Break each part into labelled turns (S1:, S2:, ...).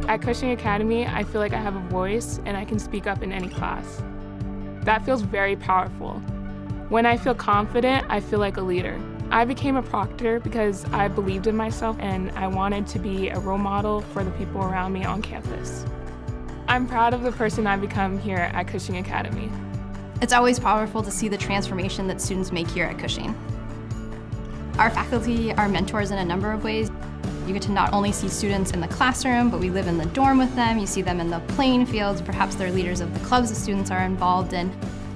S1: At Cushing Academy, I feel like I have a voice and I can speak up in any class. That feels very powerful. When I feel confident, I feel like a leader. I became a proctor because I believed in myself and I wanted to be a role model for the people around me on campus. I'm proud of the person I've become here at Cushing Academy.
S2: It's always powerful to see the transformation that students make here at Cushing. Our faculty are mentors in a number of ways. You get to not only see students in the classroom, but we live in the dorm with them. You see them in the playing fields. Perhaps they're leaders of the clubs the students are involved in.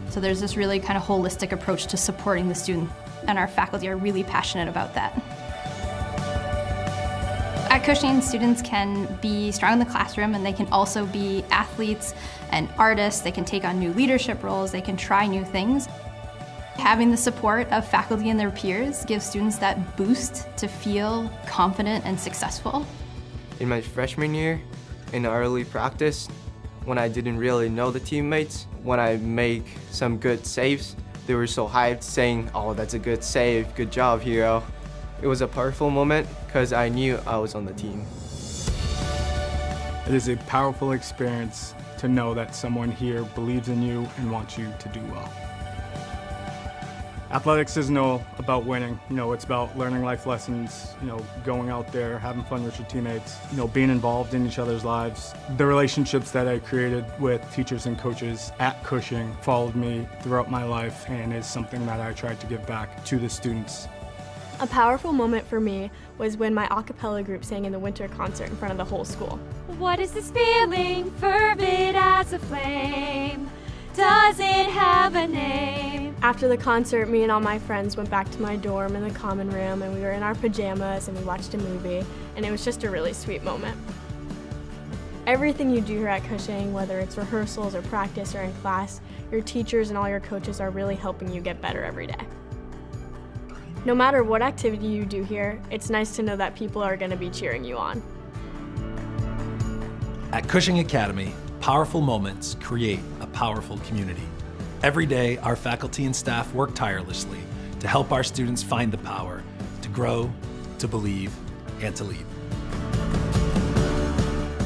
S2: So there's this really kind of holistic approach to supporting the student, and our faculty are really passionate about that. At Cushing, students can be strong in the classroom and they can also be athletes and artists. They can take on new leadership roles. They can try new things. Having the support of faculty and their peers gives students that boost to feel confident and successful.
S3: In my freshman year, in early practice, when I didn't really know the teammates, when I make some good saves, they were so hyped saying, "Oh, that's a good save, good job, hero." It was a powerful moment because I knew I was on the team.
S4: It is a powerful experience to know that someone here believes in you and wants you to do well. Athletics isn't all about winning. It's about learning life lessons, going out there, having fun with your teammates, being involved in each other's lives. The relationships that I created with teachers and coaches at Cushing followed me throughout my life and is something that I tried to give back to the students.
S5: A powerful moment for me was when my a cappella group sang in the winter concert in front of the whole school.
S6: What is this feeling, fervid as a flame? Does it have a name?
S5: After the concert, me and all my friends went back to my dorm in the common room, and we were in our pajamas and we watched a movie, and it was just a really sweet moment. Everything you do here at Cushing, whether it's rehearsals or practice or in class, your teachers and all your coaches are really helping you get better every day. No matter what activity you do here, it's nice to know that people are going to be cheering you on.
S7: At Cushing Academy, powerful moments create a powerful community. Every day, our faculty and staff work tirelessly to help our students find the power to grow, to believe, and to lead.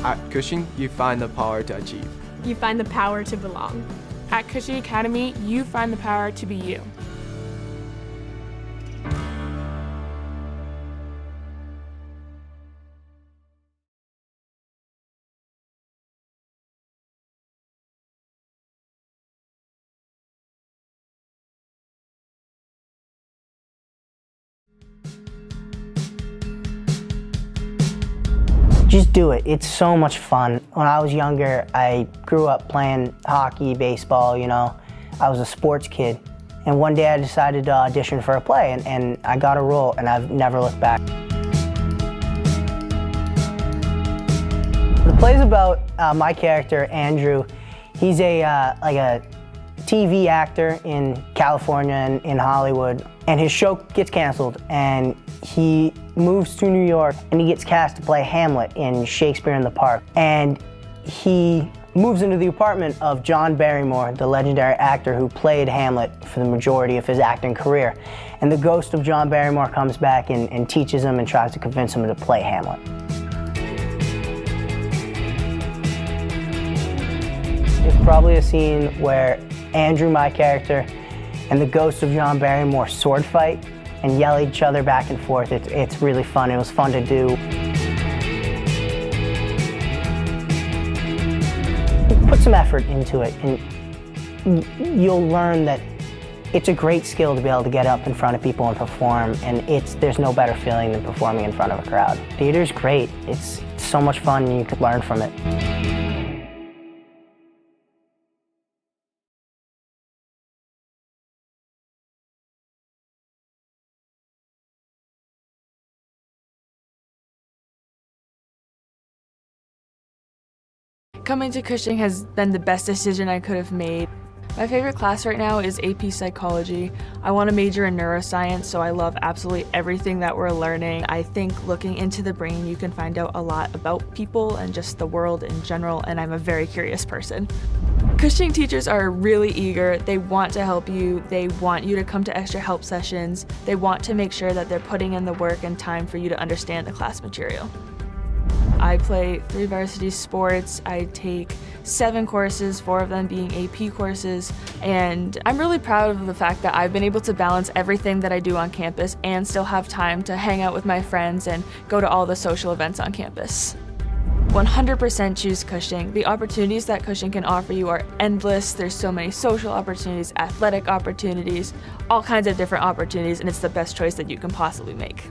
S3: At Cushing, you find the power to achieve.
S5: You find the power to belong.
S1: At Cushing Academy, you find the power to be you.
S8: Just do it. It's so much fun. When I was younger, I grew up playing hockey, baseball, I was a sports kid. And one day I decided to audition for a play, and I got a role, and I've never looked back. The play's about my character, Andrew. He's like a TV actor in California and in Hollywood, and his show gets canceled, and he moves to New York, and he gets cast to play Hamlet in Shakespeare in the Park. And he moves into the apartment of John Barrymore, the legendary actor who played Hamlet for the majority of his acting career. And the ghost of John Barrymore comes back and teaches him and tries to convince him to play Hamlet. There's probably a scene where Andrew, my character, and the ghost of John Barrymore sword fight and yell at each other back and forth. It's really fun. It was fun to do. Put some effort into it, and you'll learn that it's a great skill to be able to get up in front of people and perform, and there's no better feeling than performing in front of a crowd. Theater's great. It's so much fun, and you could learn from it.
S1: Coming to Cushing has been the best decision I could have made. My favorite class right now is AP Psychology. I want to major in neuroscience, so I love absolutely everything that we're learning. I think looking into the brain, you can find out a lot about people and just the world in general, and I'm a very curious person. Cushing teachers are really eager. They want to help you. They want you to come to extra help sessions. They want to make sure that they're putting in the work and time for you to understand the class material. I play 3 varsity sports. I take 7 courses, 4 of them being AP courses, and I'm really proud of the fact that I've been able to balance everything that I do on campus and still have time to hang out with my friends and go to all the social events on campus. 100% choose Cushing. The opportunities that Cushing can offer you are endless. There's so many social opportunities, athletic opportunities, all kinds of different opportunities, and it's the best choice that you can possibly make.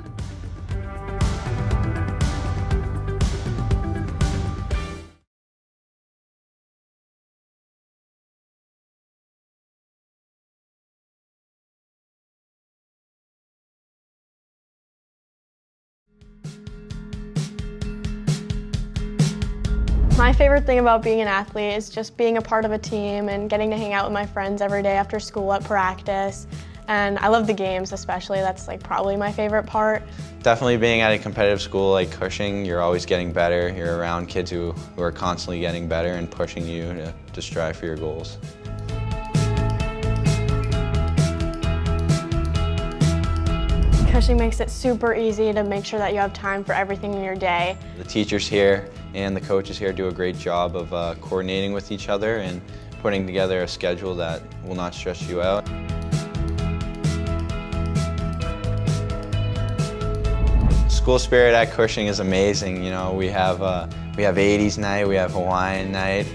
S5: My favorite thing about being an athlete is just being a part of a team and getting to hang out with my friends every day after school at practice. And I love the games especially. That's like probably my favorite part.
S9: Definitely being at a competitive school like Cushing, you're always getting better. You're around kids who are constantly getting better and pushing you to strive for your goals.
S5: Cushing makes it super easy to make sure that you have time for everything in your day.
S9: The teachers here and the coaches here do a great job of coordinating with each other and putting together a schedule that will not stress you out. School spirit at Cushing is amazing. You know, we have 80s night, we have Hawaiian night.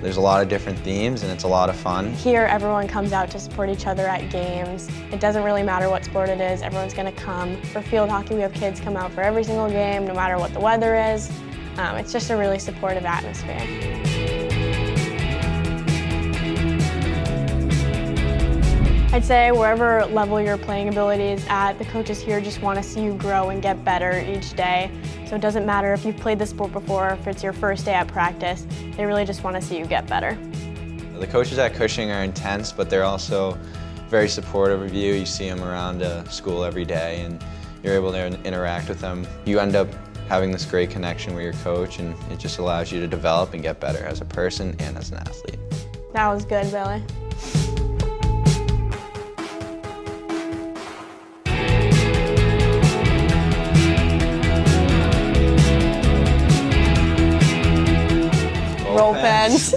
S9: There's a lot of different themes and it's a lot of fun.
S5: Here, everyone comes out to support each other at games. It doesn't really matter what sport it is, everyone's gonna come. For field hockey, we have kids come out for every single game, no matter what the weather is. It's just a really supportive atmosphere. I'd say wherever level your playing ability is at, the coaches here just want to see you grow and get better each day. So it doesn't matter if you've played the sport before, if it's your first day at practice, they really just want to see you get better.
S9: The coaches at Cushing are intense, but they're also very supportive of you. You see them around school every day and you're able to interact with them. You end up having this great connection with your coach and it just allows you to develop and get better as a person and as an athlete.
S5: That was good, Billy. Roll pens.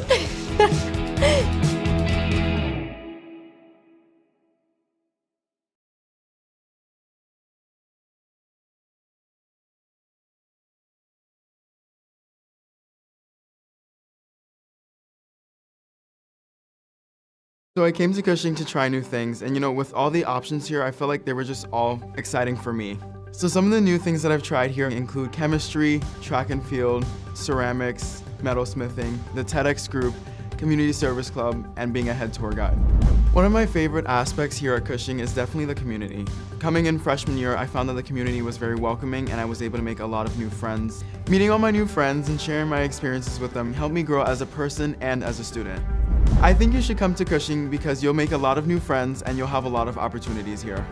S10: So I came to Cushing to try new things, and with all the options here, I felt like they were just all exciting for me. So some of the new things that I've tried here include chemistry, track and field, ceramics, metalsmithing, the TEDx group, community service club, and being a head tour guide. One of my favorite aspects here at Cushing is definitely the community. Coming in freshman year, I found that the community was very welcoming and I was able to make a lot of new friends. Meeting all my new friends and sharing my experiences with them helped me grow as a person and as a student. I think you should come to Cushing because you'll make a lot of new friends and you'll have a lot of opportunities here.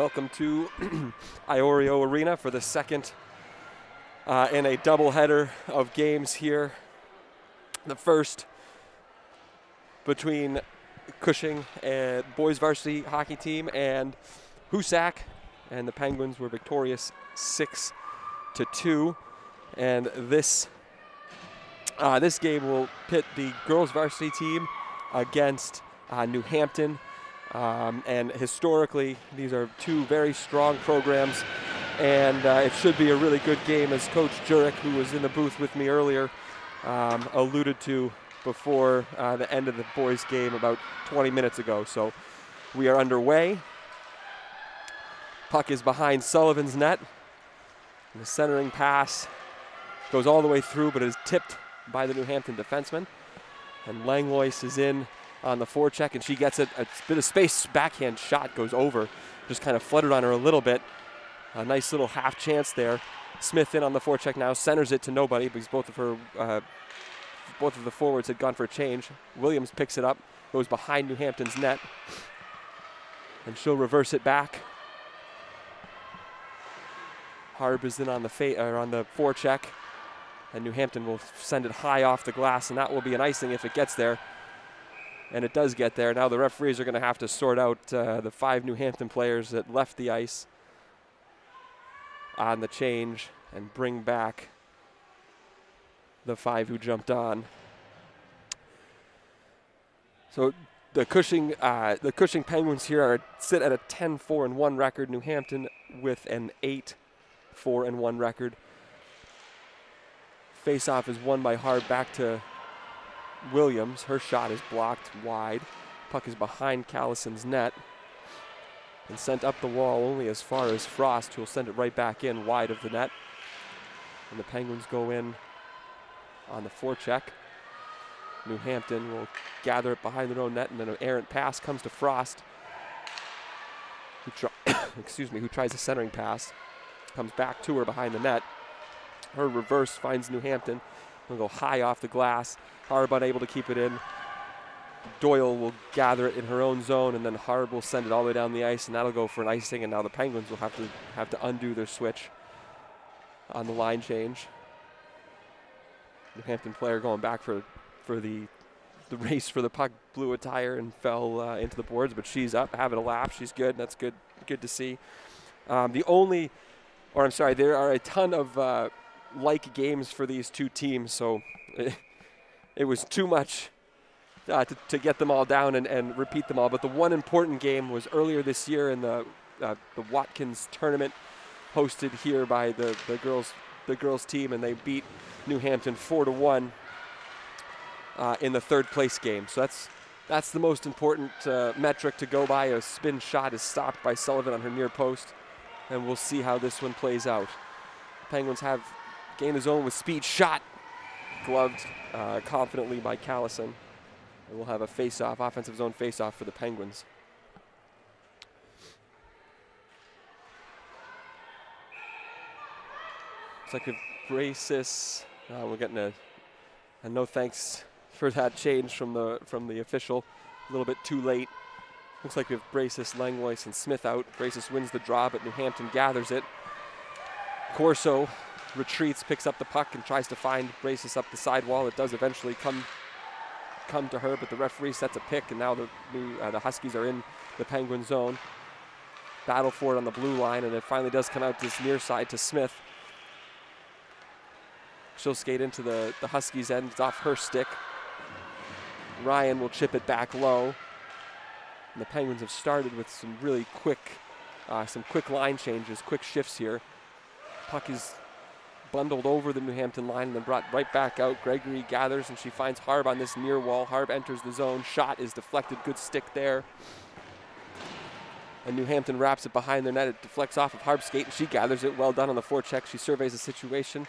S11: Welcome to Iorio Arena for the second in a doubleheader of games here. The first between Cushing and boys varsity hockey team and Hoosac, and the Penguins were victorious 6-2. And this game will pit the girls varsity team against New Hampton. And historically, these are two very strong programs, and it should be a really good game, as Coach Jurek, who was in the booth with me earlier, alluded to before the end of the boys' game about 20 minutes ago. So we are underway. Puck is behind Sullivan's net. And the centering pass goes all the way through, but is tipped by the New Hampton defenseman. And Langlois is in on the forecheck, and she gets it. A bit of space, backhand shot goes over. Just kind of fluttered on her a little bit. A nice little half chance there. Smith in on the forecheck now, centers it to nobody because both of the forwards had gone for a change. Williams picks it up, goes behind New Hampton's net, and she'll reverse it back. Harb is in on the forecheck, and New Hampton will send it high off the glass, and that will be an icing if it gets there. And it does get there. Now the referees are going to have to sort out the 5 New Hampton players that left the ice on the change and bring back the 5 who jumped on. So the Cushing Penguins here sit at a 10-4-1 record. New Hampton with an 8-4-1 record. Face-off is won by Harb back to Williams. Her shot is blocked wide. Puck is behind Callison's net and sent up the wall only as far as Frost, who will send it right back in wide of the net. And the Penguins go in on the forecheck. New Hampton will gather it behind their own net, and then an errant pass comes to Frost, who tries a centering pass. Comes back to her behind the net. Her reverse finds New Hampton. Will go high off the glass. Harb unable to keep it in. Doyle will gather it in her own zone, and then Harb will send it all the way down the ice, and that'll go for an icing. And now the Penguins will have to undo their switch on the line change. New Hampton player going back for the race for the puck, blew a tire and fell into the boards, but she's up, having a lap. She's good. That's good to see. There are a ton of like games for these two teams, so it was too much to get them all down and repeat them all. But the one important game was earlier this year in the Watkins tournament, hosted here by the girls team, and they beat New Hampton 4-1 in the third place game. So that's the most important metric to go by. A spin shot is stopped by Sullivan on her near post, and we'll see how this one plays out. Penguins have gained the zone with speed, shot gloved confidently by Callison, and we'll have a face-off, offensive zone face-off for the Penguins. Looks like if Bracis, we're getting a no thanks for that change from the official, a little bit too late. Looks like we have Bracis, Langlois, and Smith out. Bracis wins the draw, but New Hampton gathers it. Corso retreats, picks up the puck, and tries to find Bracis up the sidewall. It does eventually come to her, but the referee sets a pick, and now the Huskies are in the Penguin zone. Battle for it on the blue line, and it finally does come out this near side to Smith. She'll skate into the Huskies' end. It's off her stick. Ryan will chip it back low. And the Penguins have started with some really quick line changes, quick shifts here. Puck is bundled over the New Hampton line and then brought right back out. Gregory gathers, and she finds Harb on this near wall. Harb enters the zone. Shot is deflected. Good stick there. And New Hampton wraps it behind their net. It deflects off of Harb's skate, and she gathers it. Well done on the forecheck. She surveys the situation.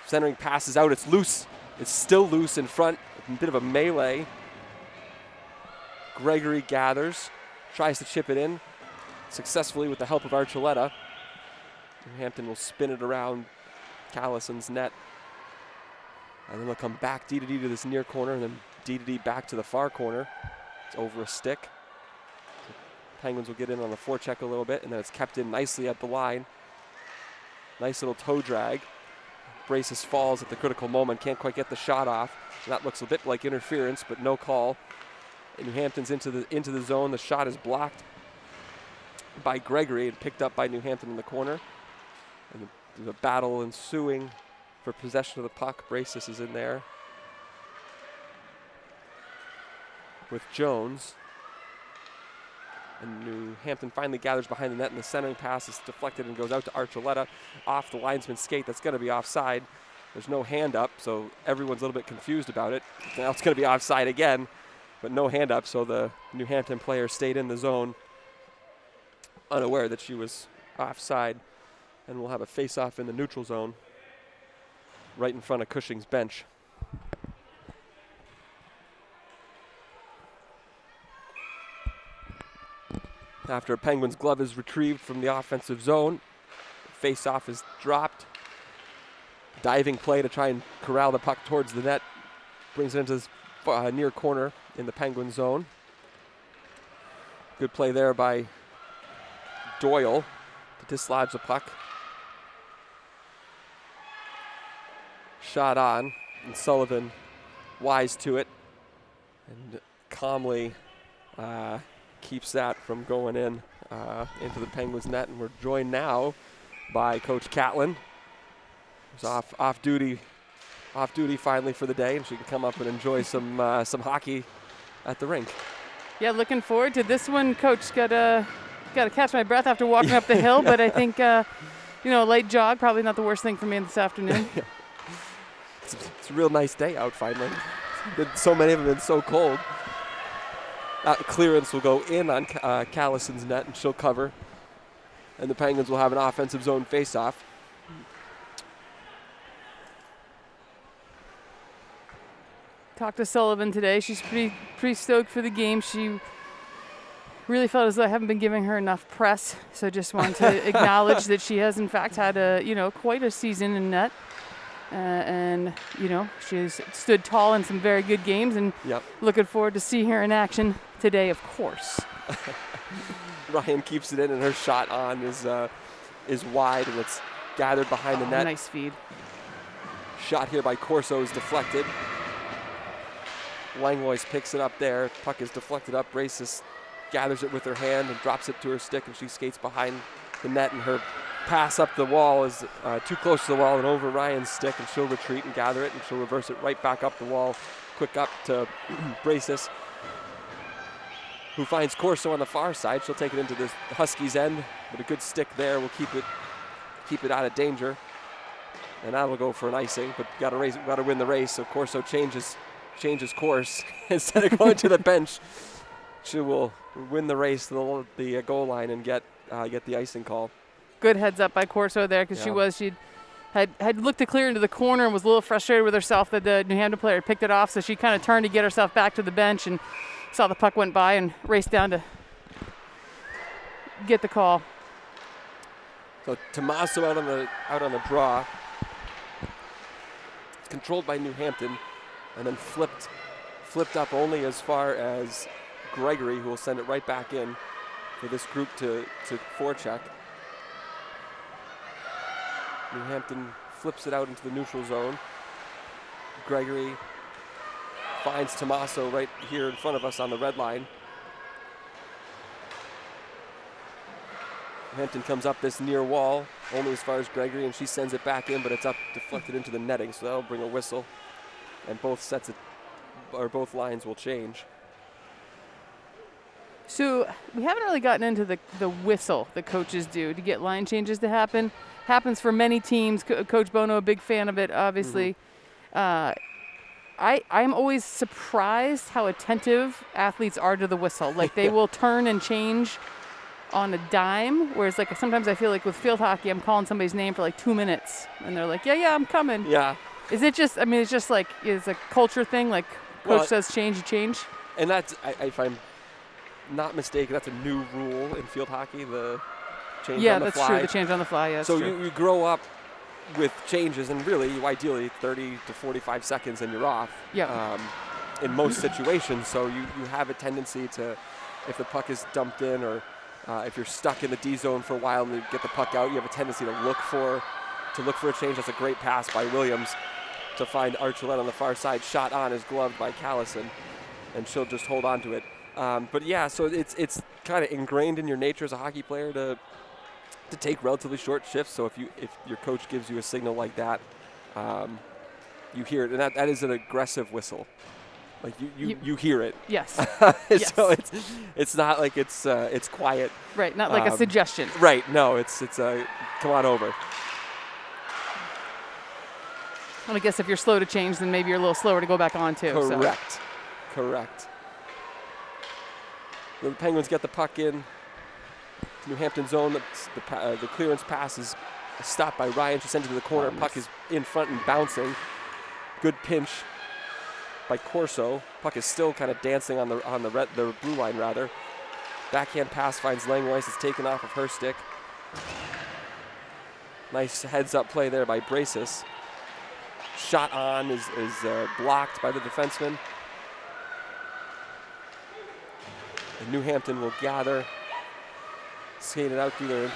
S11: Centering passes out. It's loose. It's still loose in front. A bit of a melee. Gregory gathers, tries to chip it in successfully with the help of Archuleta. New Hampton will spin it around Callison's net. And then they'll come back D-to-D to this near corner, and then D-to-D back to the far corner. It's over a stick. Penguins will get in on the forecheck a little bit, and then it's kept in nicely at the line. Nice little toe drag. Braces falls at the critical moment, can't quite get the shot off. And that looks a bit like interference, but no call. And New Hampton's into the zone. The shot is blocked by Gregory and picked up by New Hampton in the corner. And there's a battle ensuing for possession of the puck. Braces is in there with Jones. And New Hampton finally gathers behind the net, and the centering pass is deflected and goes out to Archuleta off the linesman's skate. That's going to be offside. There's no hand up, so everyone's a little bit confused about it. Now it's going to be offside again, but no hand up, so the New Hampton player stayed in the zone, unaware that she was offside. And we'll have a face-off in the neutral zone right in front of Cushing's bench. After a Penguins glove is retrieved from the offensive zone, face-off is dropped. Diving play to try and corral the puck towards the net. Brings it into this near corner in the Penguin zone. Good play there by Doyle to dislodge the puck. Shot on, and Sullivan wise to it and calmly keeps that from going in into the Penguins net. And we're joined now by Coach Catlin, who's off duty finally for the day, and she can come up and enjoy some hockey at the rink.
S12: Yeah, looking forward to this one, Coach. Got to catch my breath after walking up the hill, but I think a light jog probably not the worst thing for me this afternoon.
S11: Yeah. It's a real nice day out finally. So many of them have been so cold. Clearance will go in on Callison's net, and she'll cover. And the Penguins will have an offensive zone face-off.
S12: Talked to Sullivan today. She's pretty stoked for the game. She really felt as though I haven't been giving her enough press, so just wanted to acknowledge that she has in fact had quite a season in net. And she's stood tall in some very good games, and looking forward to see her in action today, of course.
S11: Ryan keeps it in, and her shot on is wide, and it's gathered behind the net.
S12: Nice feed.
S11: Shot here by Corso is deflected. Langlois picks it up there. Puck is deflected up. Braces gathers it with her hand and drops it to her stick, and she skates behind the net, and her pass up the wall is too close to the wall and over Ryan's stick, and she'll retreat and gather it, and she'll reverse it right back up the wall. Quick up to Braces, who finds Corso on the far side. She'll take it into the Huskies' end, but a good stick there will keep it out of danger. And that'll go for an icing, but got to win the race. So Corso changes course. Instead of going to the bench, she will win the race to the goal line and get the icing call.
S12: Good heads up by Corso there, because she had looked to clear into the corner and was a little frustrated with herself that the New Hampton player picked it off, so she kind of turned to get herself back to the bench and saw the puck went by and raced down to get the call.
S11: So Tommaso out on the draw. It's controlled by New Hampton, and then flipped up only as far as Gregory, who will send it right back in for this group to forecheck. New Hampton flips it out into the neutral zone. Gregory finds Tommaso right here in front of us on the red line. Hampton comes up this near wall, only as far as Gregory, and she sends it back in, but it's up deflected into the netting, so that'll bring a whistle, and both lines will change.
S12: So we haven't really gotten into the whistle the coaches do to get line changes to happen. Happens for many teams. Coach Bono, a big fan of it, obviously. I'm always surprised how attentive athletes are to the whistle. Like, they will turn and change on a dime, whereas like sometimes I feel like with field hockey, I'm calling somebody's name for like 2 minutes, and they're like, yeah, I'm coming.
S11: Yeah.
S12: Is it just, it's just like, it's a culture thing, like coach says change, you change?
S11: And that's, if I'm not mistaken, that's a new rule in field hockey, the change on the fly.
S12: Yeah, that's true, the change on the fly, yeah,
S11: so you grow up with changes, and really, ideally, 30 to 45 seconds and you're off.
S12: Yeah.
S11: In most situations, so you have a tendency to if the puck is dumped in, or if you're stuck in the D zone for a while and you get the puck out, you have a tendency to look for a change. That's a great pass by Williams to find Archuleta on the far side. Shot on is gloved by Callison, and she'll just hold on to it. But yeah, so it's kind of ingrained in your nature as a hockey player to take relatively short shifts. So if your coach gives you a signal like that, you hear it, and that is an aggressive whistle. Like you hear it.
S12: Yes.
S11: Yes. So it's not like it's quiet.
S12: Right. Not like a suggestion.
S11: Right. No. It's come on over.
S12: Well, I guess if you're slow to change, then maybe you're a little slower to go back on too.
S11: Correct.
S12: So.
S11: Correct. The Penguins get the puck in New Hampton zone. The clearance pass is stopped by Ryan. She sends it to the corner. Puck is in front and bouncing. Good pinch by Corso. Puck is still kind of dancing on the blue line rather. Backhand pass finds Langlois. It's taken off of her stick. Nice heads-up play there by Braces. Shot on is blocked by the defenseman. And New Hampton will gather, skate it out through their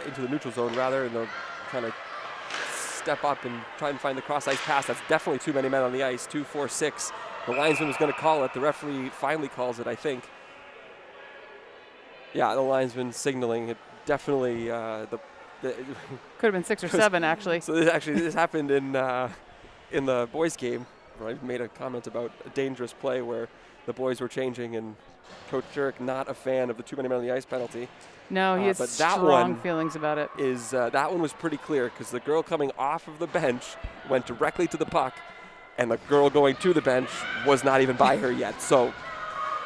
S11: into the neutral zone rather, and they'll kind of step up and try and find the cross-ice pass. That's definitely too many men on the ice, 2-4-6. The linesman was going to call it. The referee finally calls it, I think. Yeah, the linesman signaling it. Definitely
S12: could have been 6 or 7 actually.
S11: So this happened in the boys' game, where I made a comment about a dangerous play where the boys were changing, and Coach Jurek not a fan of the too many men on the ice penalty.
S12: No, he has
S11: but that
S12: strong
S11: one
S12: feelings about it.
S11: That one was pretty clear, because the girl coming off of the bench went directly to the puck, and the girl going to the bench was not even by her yet. So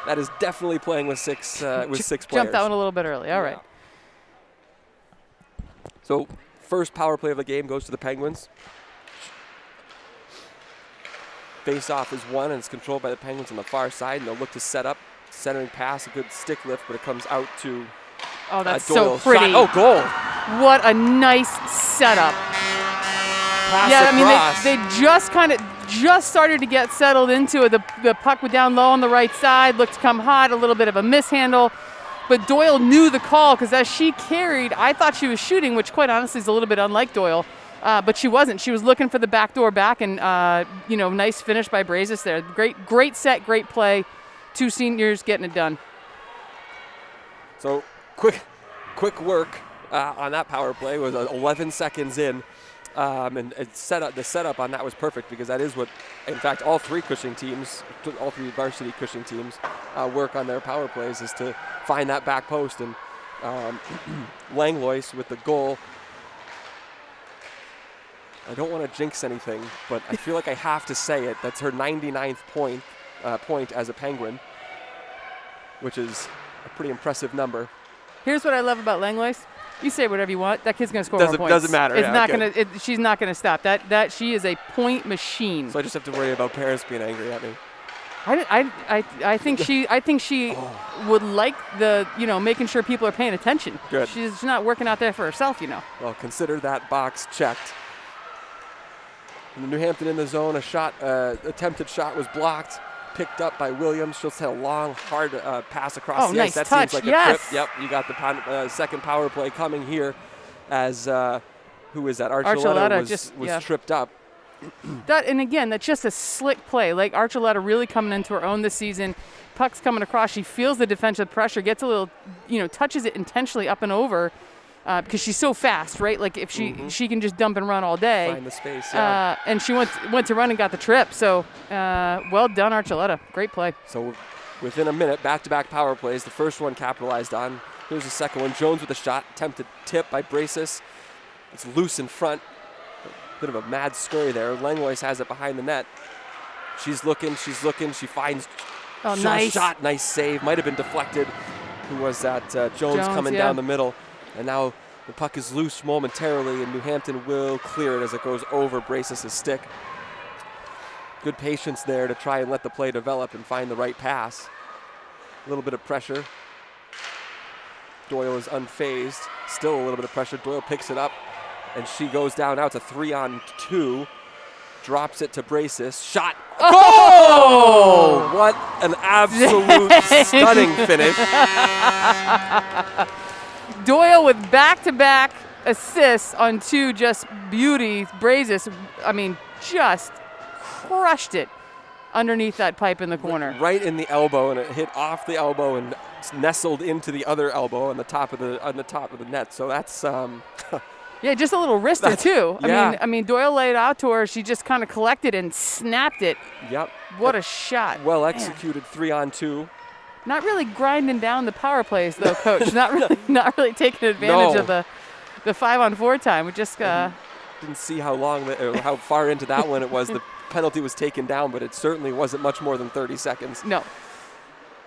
S11: that is definitely playing with six players.
S12: Jumped that one a little bit early. All right.
S11: So first power play of the game goes to the Penguins. Face-off is won, and it's controlled by the Penguins on the far side, and they'll look to set up. Centering pass, a good stick lift, but it comes out to
S12: Oh, that's
S11: Doyle.
S12: so pretty.
S11: Shot. Oh, goal.
S12: What a nice setup.
S11: Pass
S12: I mean,
S11: across.
S12: they just started to get settled into it. The puck went down low on the right side, looked to come hot, a little bit of a mishandle. But Doyle knew the call, because as she carried, I thought she was shooting, which quite honestly is a little bit unlike Doyle. But she wasn't. She was looking for the backdoor back, and nice finish by Brazis there. Great set, great play. 2 seniors getting it done.
S11: So quick work on that power play. Was 11 seconds in, and the setup on that was perfect, because that is what, in fact, all three varsity Cushing teams work on their power plays, is to find that back post. And Langlois with the goal. I don't want to jinx anything, but I feel like I have to say it. That's her 99th point as a Penguin, which is a pretty impressive number.
S12: Here's what I love about Langlois. You say whatever you want. That kid's going to score more points.
S11: Doesn't matter.
S12: She's not going to stop. That she is a point machine.
S11: So I just have to worry about parents being angry at me.
S12: I think she would like making sure people are paying attention.
S11: Good.
S12: She's not working out there for herself,
S11: Well, consider that box checked. New Hampton in the zone. Attempted shot was blocked. Picked up by Williams. She'll set a long, hard pass across the ice. That
S12: touch.
S11: Seems like a trip. Yep, you got the second power play coming here, as who is that? Archuleta was tripped up.
S12: That's just a slick play. Like Archuleta really coming into her own this season. Puck's coming across. She feels the defensive pressure, gets a little, touches it intentionally up and over. Because she's so fast, right? Like if she can just dump and run all day.
S11: Find the space, yeah.
S12: And she went to run and got the trip. So well done, Archuleta. Great play.
S11: So within a minute, back-to-back power plays. The first one capitalized on. Here's the second one. Jones with a shot. Attempted tip by Braces. It's loose in front. Bit of a mad scurry there. Langlois has it behind the net. She's looking. She finds
S12: nice
S11: shot. Nice save. Might have been deflected. Who was that? Jones coming down the middle. And now the puck is loose momentarily, and New Hampton will clear it as it goes over Braces' stick. Good patience there to try and let the play develop and find the right pass. A little bit of pressure. Doyle is unfazed. Still a little bit of pressure. Doyle picks it up, and she goes down. Now it's a 3-on-2. drops it to Braces. Shot. Oh! What an absolute stunning finish.
S12: Doyle with back-to-back assists on 2 just beauty. Braces, I mean, just crushed it underneath that pipe in the corner.
S11: Right in the elbow, and it hit off the elbow and nestled into the other elbow on the top of the net. So that's
S12: yeah, just a little wrister too.
S11: Yeah.
S12: I mean Doyle laid out to her. She just kind of collected and snapped it.
S11: Yep.
S12: What a shot.
S11: Well
S12: Man.
S11: executed 3-on-2.
S12: Not really grinding down the power plays though, Coach. not really taking advantage of the 5-on-4 time. We just
S11: didn't see how long or how far into that one it was. The penalty was taken down, but it certainly wasn't much more than 30 seconds.
S12: No,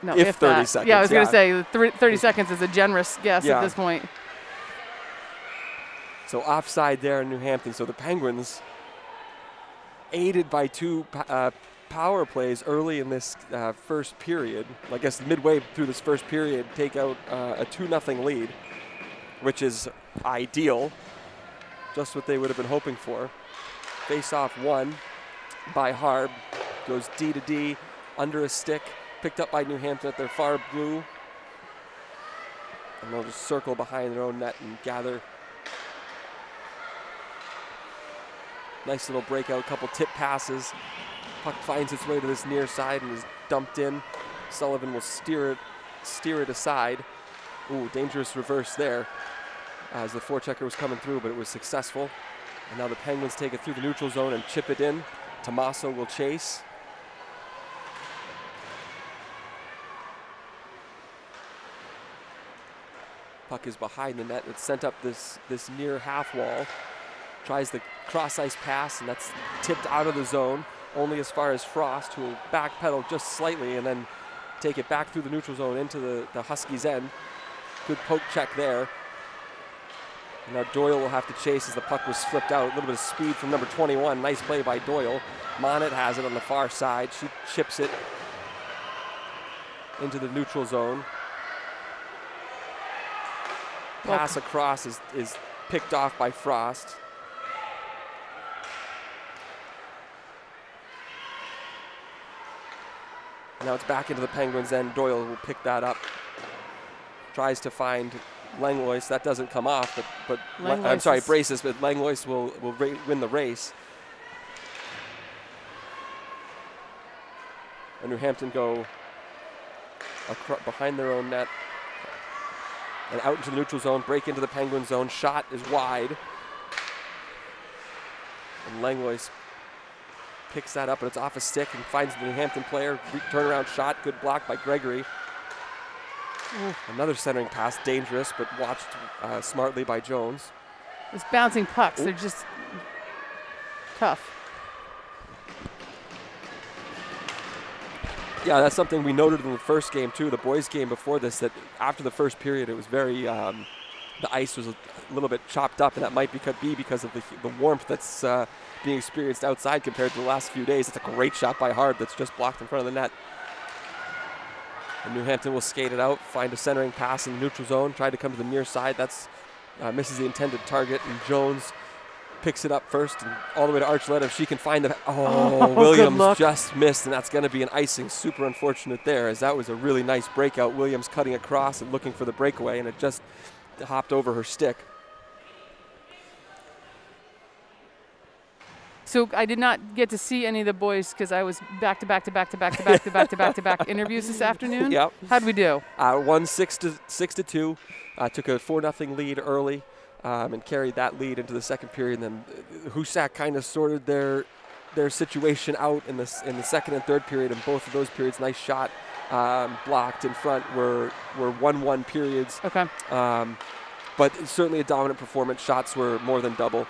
S11: if 30
S12: that.
S11: seconds.
S12: Yeah, I was going to say 30 seconds is a generous guess at this point.
S11: So offside there in New Hampton. So the Penguins, aided by 2 power plays early in this first period, I guess midway through this first period, take out a 2-0 lead, which is ideal. Just what they would have been hoping for. Face-off 1 by Harb. Goes D to D, under a stick, picked up by New Hampton at their far blue. And they'll just circle behind their own net and gather. Nice little breakout, couple tip passes. Puck finds its way to this near side and is dumped in. Sullivan will steer it aside. Ooh, dangerous reverse there as the forechecker was coming through, but it was successful. And now the Penguins take it through the neutral zone and chip it in. Tommaso will chase. Puck is behind the net. It's sent up this near half wall. Tries the cross ice pass, and that's tipped out of the zone, only as far as Frost, who will backpedal just slightly and then take it back through the neutral zone into the Huskies' end. Good poke check there. And now Doyle will have to chase as the puck was flipped out. A little bit of speed from number 21. Nice play by Doyle. Monette has it on the far side. She chips it into the neutral zone. Pass across is picked off by Frost. Now it's back into the Penguins' end. Doyle will pick that up. Tries to find Langlois. That doesn't come off, but I'm sorry, Braces, but Langlois will win the race. And New Hampton go behind their own net and out into the neutral zone, break into the Penguin zone. Shot is wide. And Langlois picks that up, but it's off a stick and finds the New Hampton player. Turnaround shot, good block by Gregory. Another centering pass, dangerous, but watched smartly by Jones.
S12: Those bouncing pucks, they're just tough.
S11: Yeah, that's something we noted in the first game too, the boys' game before this, that after the first period it was very, the ice was a little bit chopped up, and that might be because of the warmth that's being experienced outside compared to the last few days. It's a great shot by Harb that's just blocked in front of the net. And New Hampton will skate it out, find a centering pass in the neutral zone, try to come to the near side. That's misses the intended target, and Jones picks it up first and all the way to Archuleta if she can find the. Williams just missed, and that's going to be an icing. Super unfortunate there, as that was a really nice breakout. Williams cutting across and looking for the breakaway, and it just hopped over her stick.
S12: So I did not get to see any of the boys because I was back to back interviews this afternoon.
S11: Yep.
S12: How'd we do?
S11: Won 6-2. Took a 4-0 lead early and carried that lead into the second period. And then Husak kind of sorted their situation out in the second and third period. In both of those periods, nice shot blocked in front were 1-1 periods.
S12: Okay.
S11: But certainly a dominant performance. Shots were more than double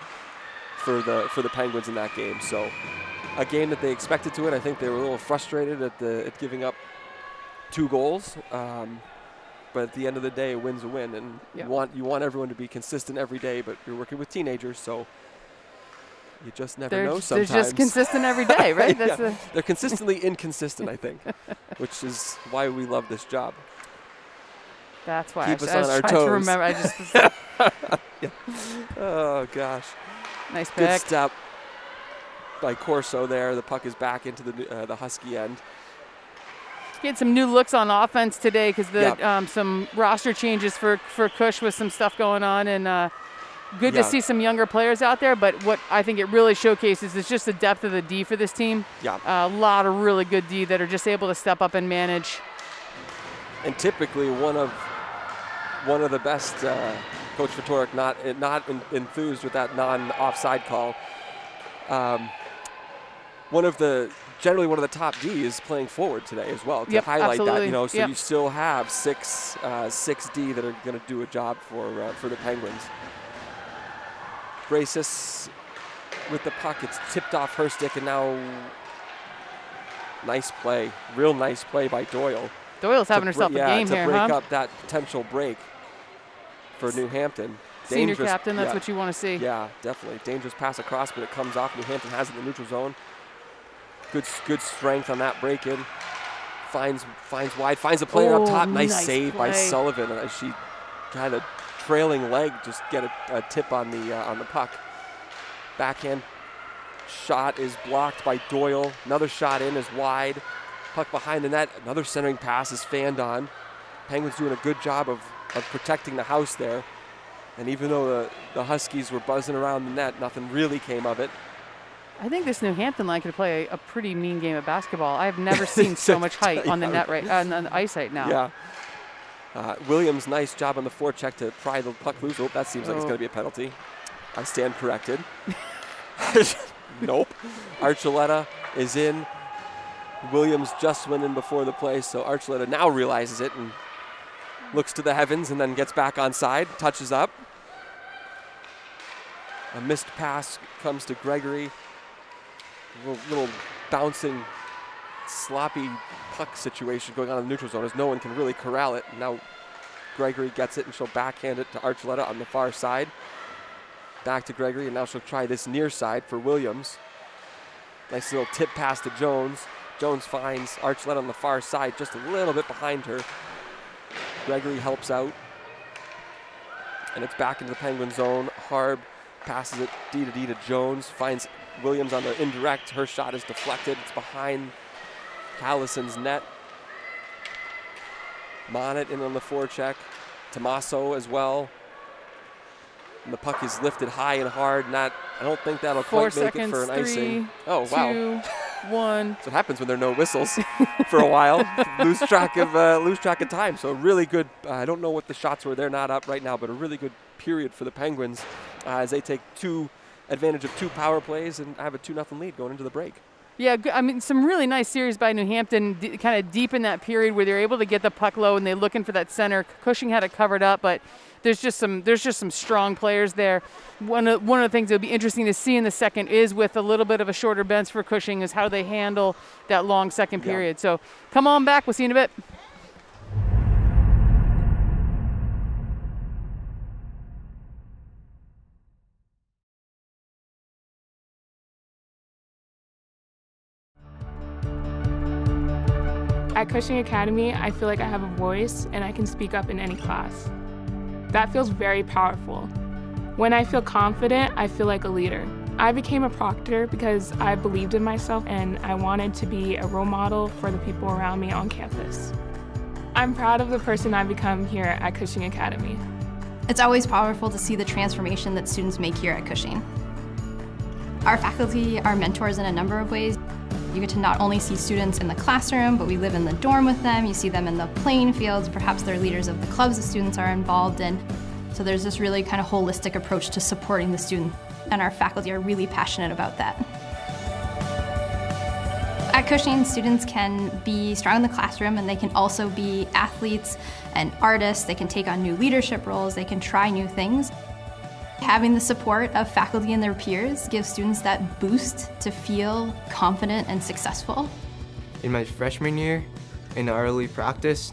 S11: for the Penguins in that game. So a game that they expected to win. I think they were a little frustrated at giving up 2 goals. But at the end of the day, a win's a win, and you want everyone to be consistent every day. But you're working with teenagers, so you just never know sometimes.
S12: They're just consistent every day, right?
S11: Yeah. They're consistently inconsistent, I think, which is why we love this job.
S12: That's why
S11: Keep
S12: I
S11: us
S12: was
S11: on our
S12: trying
S11: toes.
S12: to remember. I just
S11: yeah. Oh gosh.
S12: Nice pick.
S11: Good step by Corso there. The puck is back into the Husky end.
S12: Get some new looks on offense today because some roster changes for Cush with some stuff going on, and good to see some younger players out there. But what I think it really showcases is just the depth of the D for this team.
S11: Yeah,
S12: a lot of really good D that are just able to step up and manage.
S11: And typically one of the best. Coach Fatorik not enthused with that non-offside call. Generally one of the top D is playing forward today as well to highlight
S12: absolutely.
S11: that. So you still have six D that are going to do a job for the Penguins. Bracis with the puck, it's tipped off her stick, and now real nice play by Doyle.
S12: Doyle's having herself a game here,
S11: to break up that potential break for New Hampton.
S12: Senior captain, that's what you want to see.
S11: Yeah, definitely. Dangerous pass across, but it comes off. New Hampton has it in the neutral zone. Good strength on that break-in. Finds wide, finds a player up top. Nice save by Sullivan as she had a trailing leg, just get a tip on the puck. Backhand shot is blocked by Doyle. Another shot in is wide. Puck behind the net. Another centering pass is fanned on. Penguins doing a good job of protecting the house there. And even though the Huskies were buzzing around the net, nothing really came of it.
S12: I think this New Hampton line could play a pretty mean game of basketball. I've never seen so much height on the net on the ice right now.
S11: Yeah. Williams, nice job on the forecheck to pry the puck loose. Oh, that seems like it's going to be a penalty. I stand corrected. Nope. Archuleta is in. Williams just went in before the play, so Archuleta now realizes it and looks to the heavens and then gets back on side, touches up. A missed pass comes to Gregory. Little bouncing, sloppy puck situation going on in the neutral zone as no one can really corral it. Now Gregory gets it and she'll backhand it to Archuleta on the far side. Back to Gregory, and now she'll try this near side for Williams. Nice little tip pass to Jones. Jones finds Archuleta on the far side, just a little bit behind her. Gregory helps out. And it's back into the Penguin zone. Harb passes it D to D to Jones, finds Williams on the indirect. Her shot is deflected. It's behind Callison's net. Monnet in on the forecheck. Tommaso as well. And the puck is lifted high and hard. I don't think that'll quite make it for an icing. Oh, wow.
S12: 2, 1.
S11: That's what happens when there are no whistles for a while. lose track of time. So really good. I don't know what the shots were. They're not up right now, but a really good period for the Penguins as they take advantage of 2 power plays and have a 2-0 lead going into the break.
S12: Yeah, I mean, some really nice series by New Hampton, kind of deep in that period where they're able to get the puck low and they're looking for that center. Cushing had it covered up, but there's just some strong players there. One of the things that'll be interesting to see in the second is with a little bit of a shorter bench for Cushing is how they handle that long second period. So come on back. We'll see you in a bit.
S13: At Cushing Academy, I feel like I have a voice and I can speak up in any class. That feels very powerful. When I feel confident, I feel like a leader. I became a proctor because I believed in myself and I wanted to be a role model for the people around me on campus. I'm proud of the person I've become here at Cushing Academy.
S2: It's always powerful to see the transformation that students make here at Cushing. Our faculty are mentors in a number of ways. You get to not only see students in the classroom, but we live in the dorm with them. You see them in the playing fields. Perhaps they're leaders of the clubs the students are involved in. So there's this really kind of holistic approach to supporting the student, and our faculty are really passionate about that. At Cushing, students can be strong in the classroom, and they can also be athletes and artists. They can take on new leadership roles. They can try new things. Having the support of faculty and their peers gives students that boost to feel confident and successful.
S3: In my freshman year, in early practice,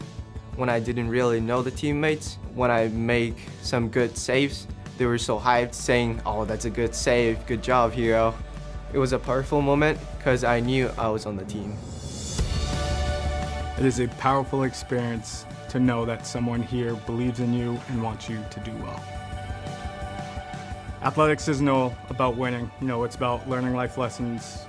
S3: when I didn't really know the teammates, when I make some good saves, they were so hyped saying, "Oh, that's a good save, good job, hero." It was a powerful moment because I knew I was on the team.
S4: It is a powerful experience to know that someone here believes in you and wants you to do well. Athletics isn't all about winning. It's about learning life lessons,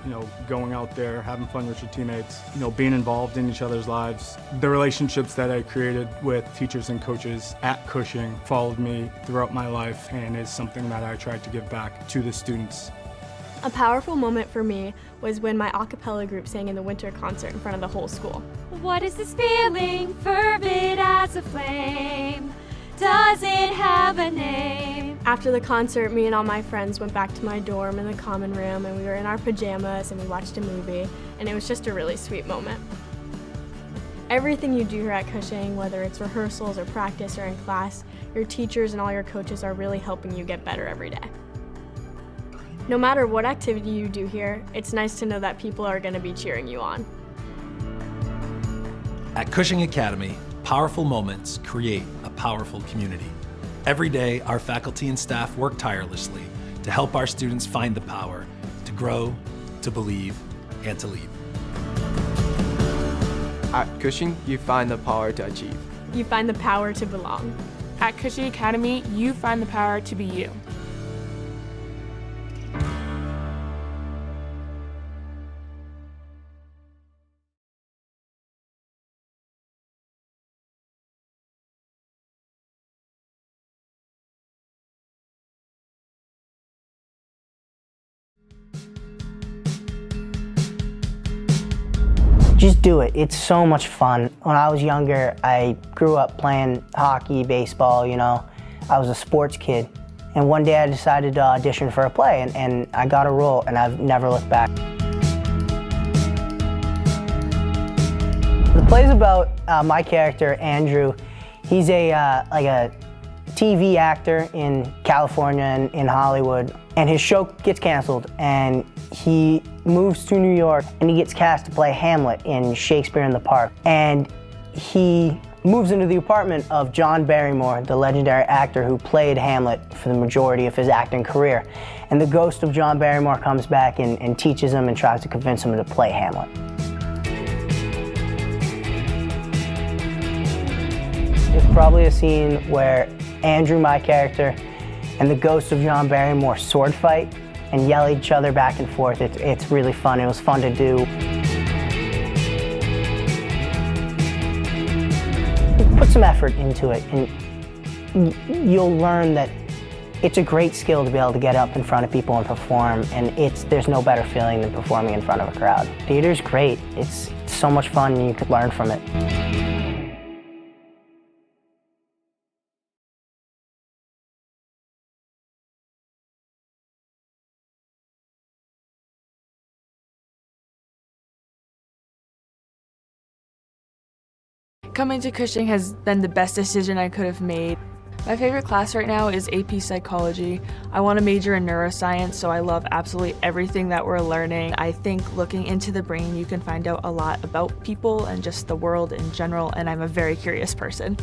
S4: going out there, having fun with your teammates, being involved in each other's lives. The relationships that I created with teachers and coaches at Cushing followed me throughout my life and is something that I tried to give back to the students.
S5: A powerful moment for me was when my a cappella group sang in the winter concert in front of the whole school.
S6: What is this feeling, fervid as a flame? Does it have a name?
S5: After the concert, me and all my friends went back to my dorm in the common room, and we were in our pajamas and we watched a movie, and it was just a really sweet moment. Everything you do here at Cushing, whether it's rehearsals or practice or in class, your teachers and all your coaches are really helping you get better every day. No matter what activity you do here, it's nice to know that people are going to be cheering you on.
S7: At Cushing Academy, powerful moments create a powerful community. Every day, our faculty and staff work tirelessly to help our students find the power to grow, to believe, and to lead.
S3: At Cushing, you find the power to achieve.
S5: You find the power to belong.
S13: At Cushing Academy, you find the power to be you.
S8: Just do it. It's so much fun. When I was younger, I grew up playing hockey, baseball, I was a sports kid. And one day I decided to audition for a play, and I got a role, and I've never looked back. The play's about my character, Andrew. He's like a TV actor in California and in Hollywood, and his show gets canceled, and he moves to New York, and he gets cast to play Hamlet in Shakespeare in the Park. And he moves into the apartment of John Barrymore, the legendary actor who played Hamlet for the majority of his acting career. And the ghost of John Barrymore comes back and teaches him and tries to convince him to play Hamlet. There's probably a scene where Andrew, my character, and the ghost of John Barrymore sword fight and yell at each other back and forth. It's really fun. It was fun to do. Put some effort into it, and you'll learn that it's a great skill to be able to get up in front of people and perform, and there's no better feeling than performing in front of a crowd. Theater's great. It's so much fun, and you could learn from it.
S1: Coming to Cushing has been the best decision I could have made. My favorite class right now is AP Psychology. I want to major in neuroscience, so I love absolutely everything that we're learning. I think looking into the brain, you can find out a lot about people and just the world in general, and I'm a very curious person.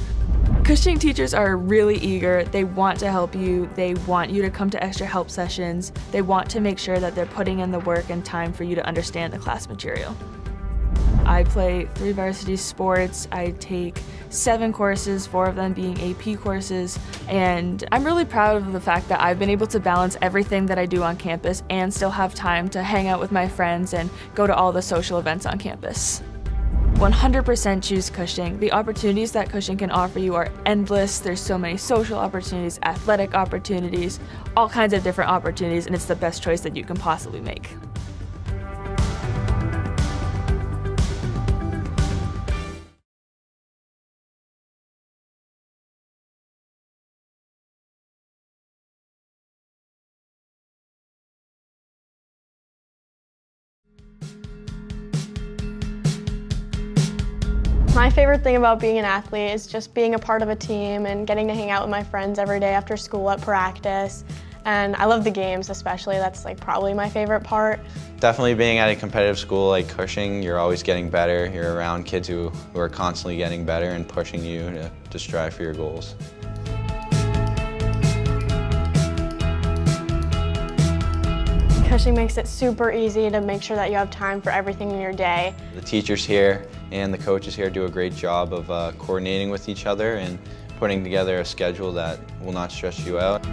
S1: Cushing teachers are really eager. They want to help you. They want you to come to extra help sessions. They want to make sure that they're putting in the work and time for you to understand the class material. I play 3 varsity sports. I take 7 courses, 4 of them being AP courses, and I'm really proud of the fact that I've been able to balance everything that I do on campus and still have time to hang out with my friends and go to all the social events on campus. 100% choose Cushing. The opportunities that Cushing can offer you are endless. There's so many social opportunities, athletic opportunities, all kinds of different opportunities, and it's the best choice that you can possibly make.
S5: My favorite thing about being an athlete is just being a part of a team and getting to hang out with my friends every day after school at practice. And I love the games especially. That's probably my favorite part.
S9: Definitely being at a competitive school like Cushing, you're always getting better. You're around kids who are constantly getting better and pushing you to strive for your goals.
S5: Cushing makes it super easy to make sure that you have time for everything in your day.
S9: The teachers here and the coaches here do a great job of coordinating with each other and putting together a schedule that will not stress you out.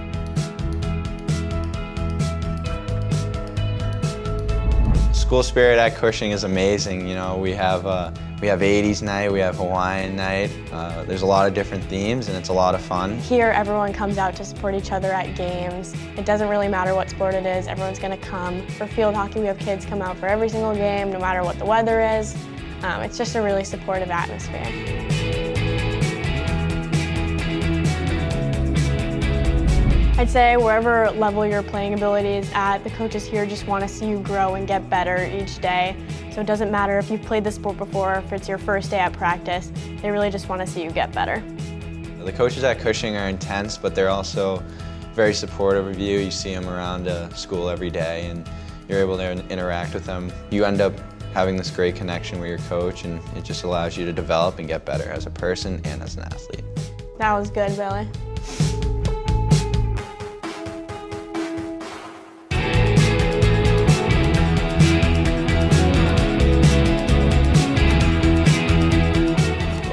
S9: School spirit at Cushing is amazing. You know, we have 80s night, we have Hawaiian night. There's a lot of different themes and it's a lot of fun.
S5: Here, everyone comes out to support each other at games. It doesn't really matter what sport it is, everyone's gonna come. For field hockey, we have kids come out for every single game, no matter what the weather is. It's just a really supportive atmosphere. I'd say wherever level your playing ability is at, the coaches here just want to see you grow and get better each day. So it doesn't matter if you've played the sport before, if it's your first day at practice, they really just want to see you get better.
S9: The coaches at Cushing are intense, but they're also very supportive of you. You see them around school every day and you're able to interact with them. You end up having this great connection with your coach and it just allows you to develop and get better as a person and as an athlete.
S5: That was good, Billy.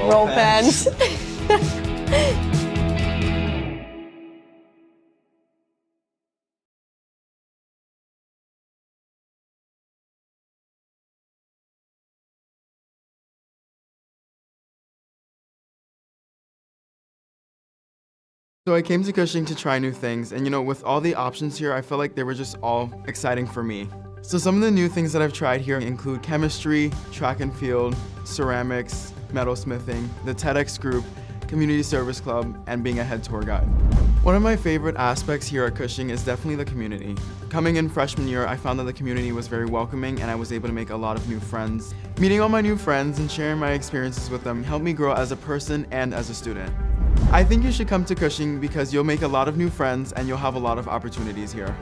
S5: Roll pens.
S10: So I came to Cushing to try new things, and with all the options here, I felt like they were just all exciting for me. So some of the new things that I've tried here include chemistry, track and field, ceramics, metalsmithing, the TEDx group, community service club, and being a head tour guide. One of my favorite aspects here at Cushing is definitely the community. Coming in freshman year, I found that the community was very welcoming and I was able to make a lot of new friends. Meeting all my new friends and sharing my experiences with them helped me grow as a person and as a student. I think you should come to Cushing because you'll make a lot of new friends and you'll have a lot of opportunities here.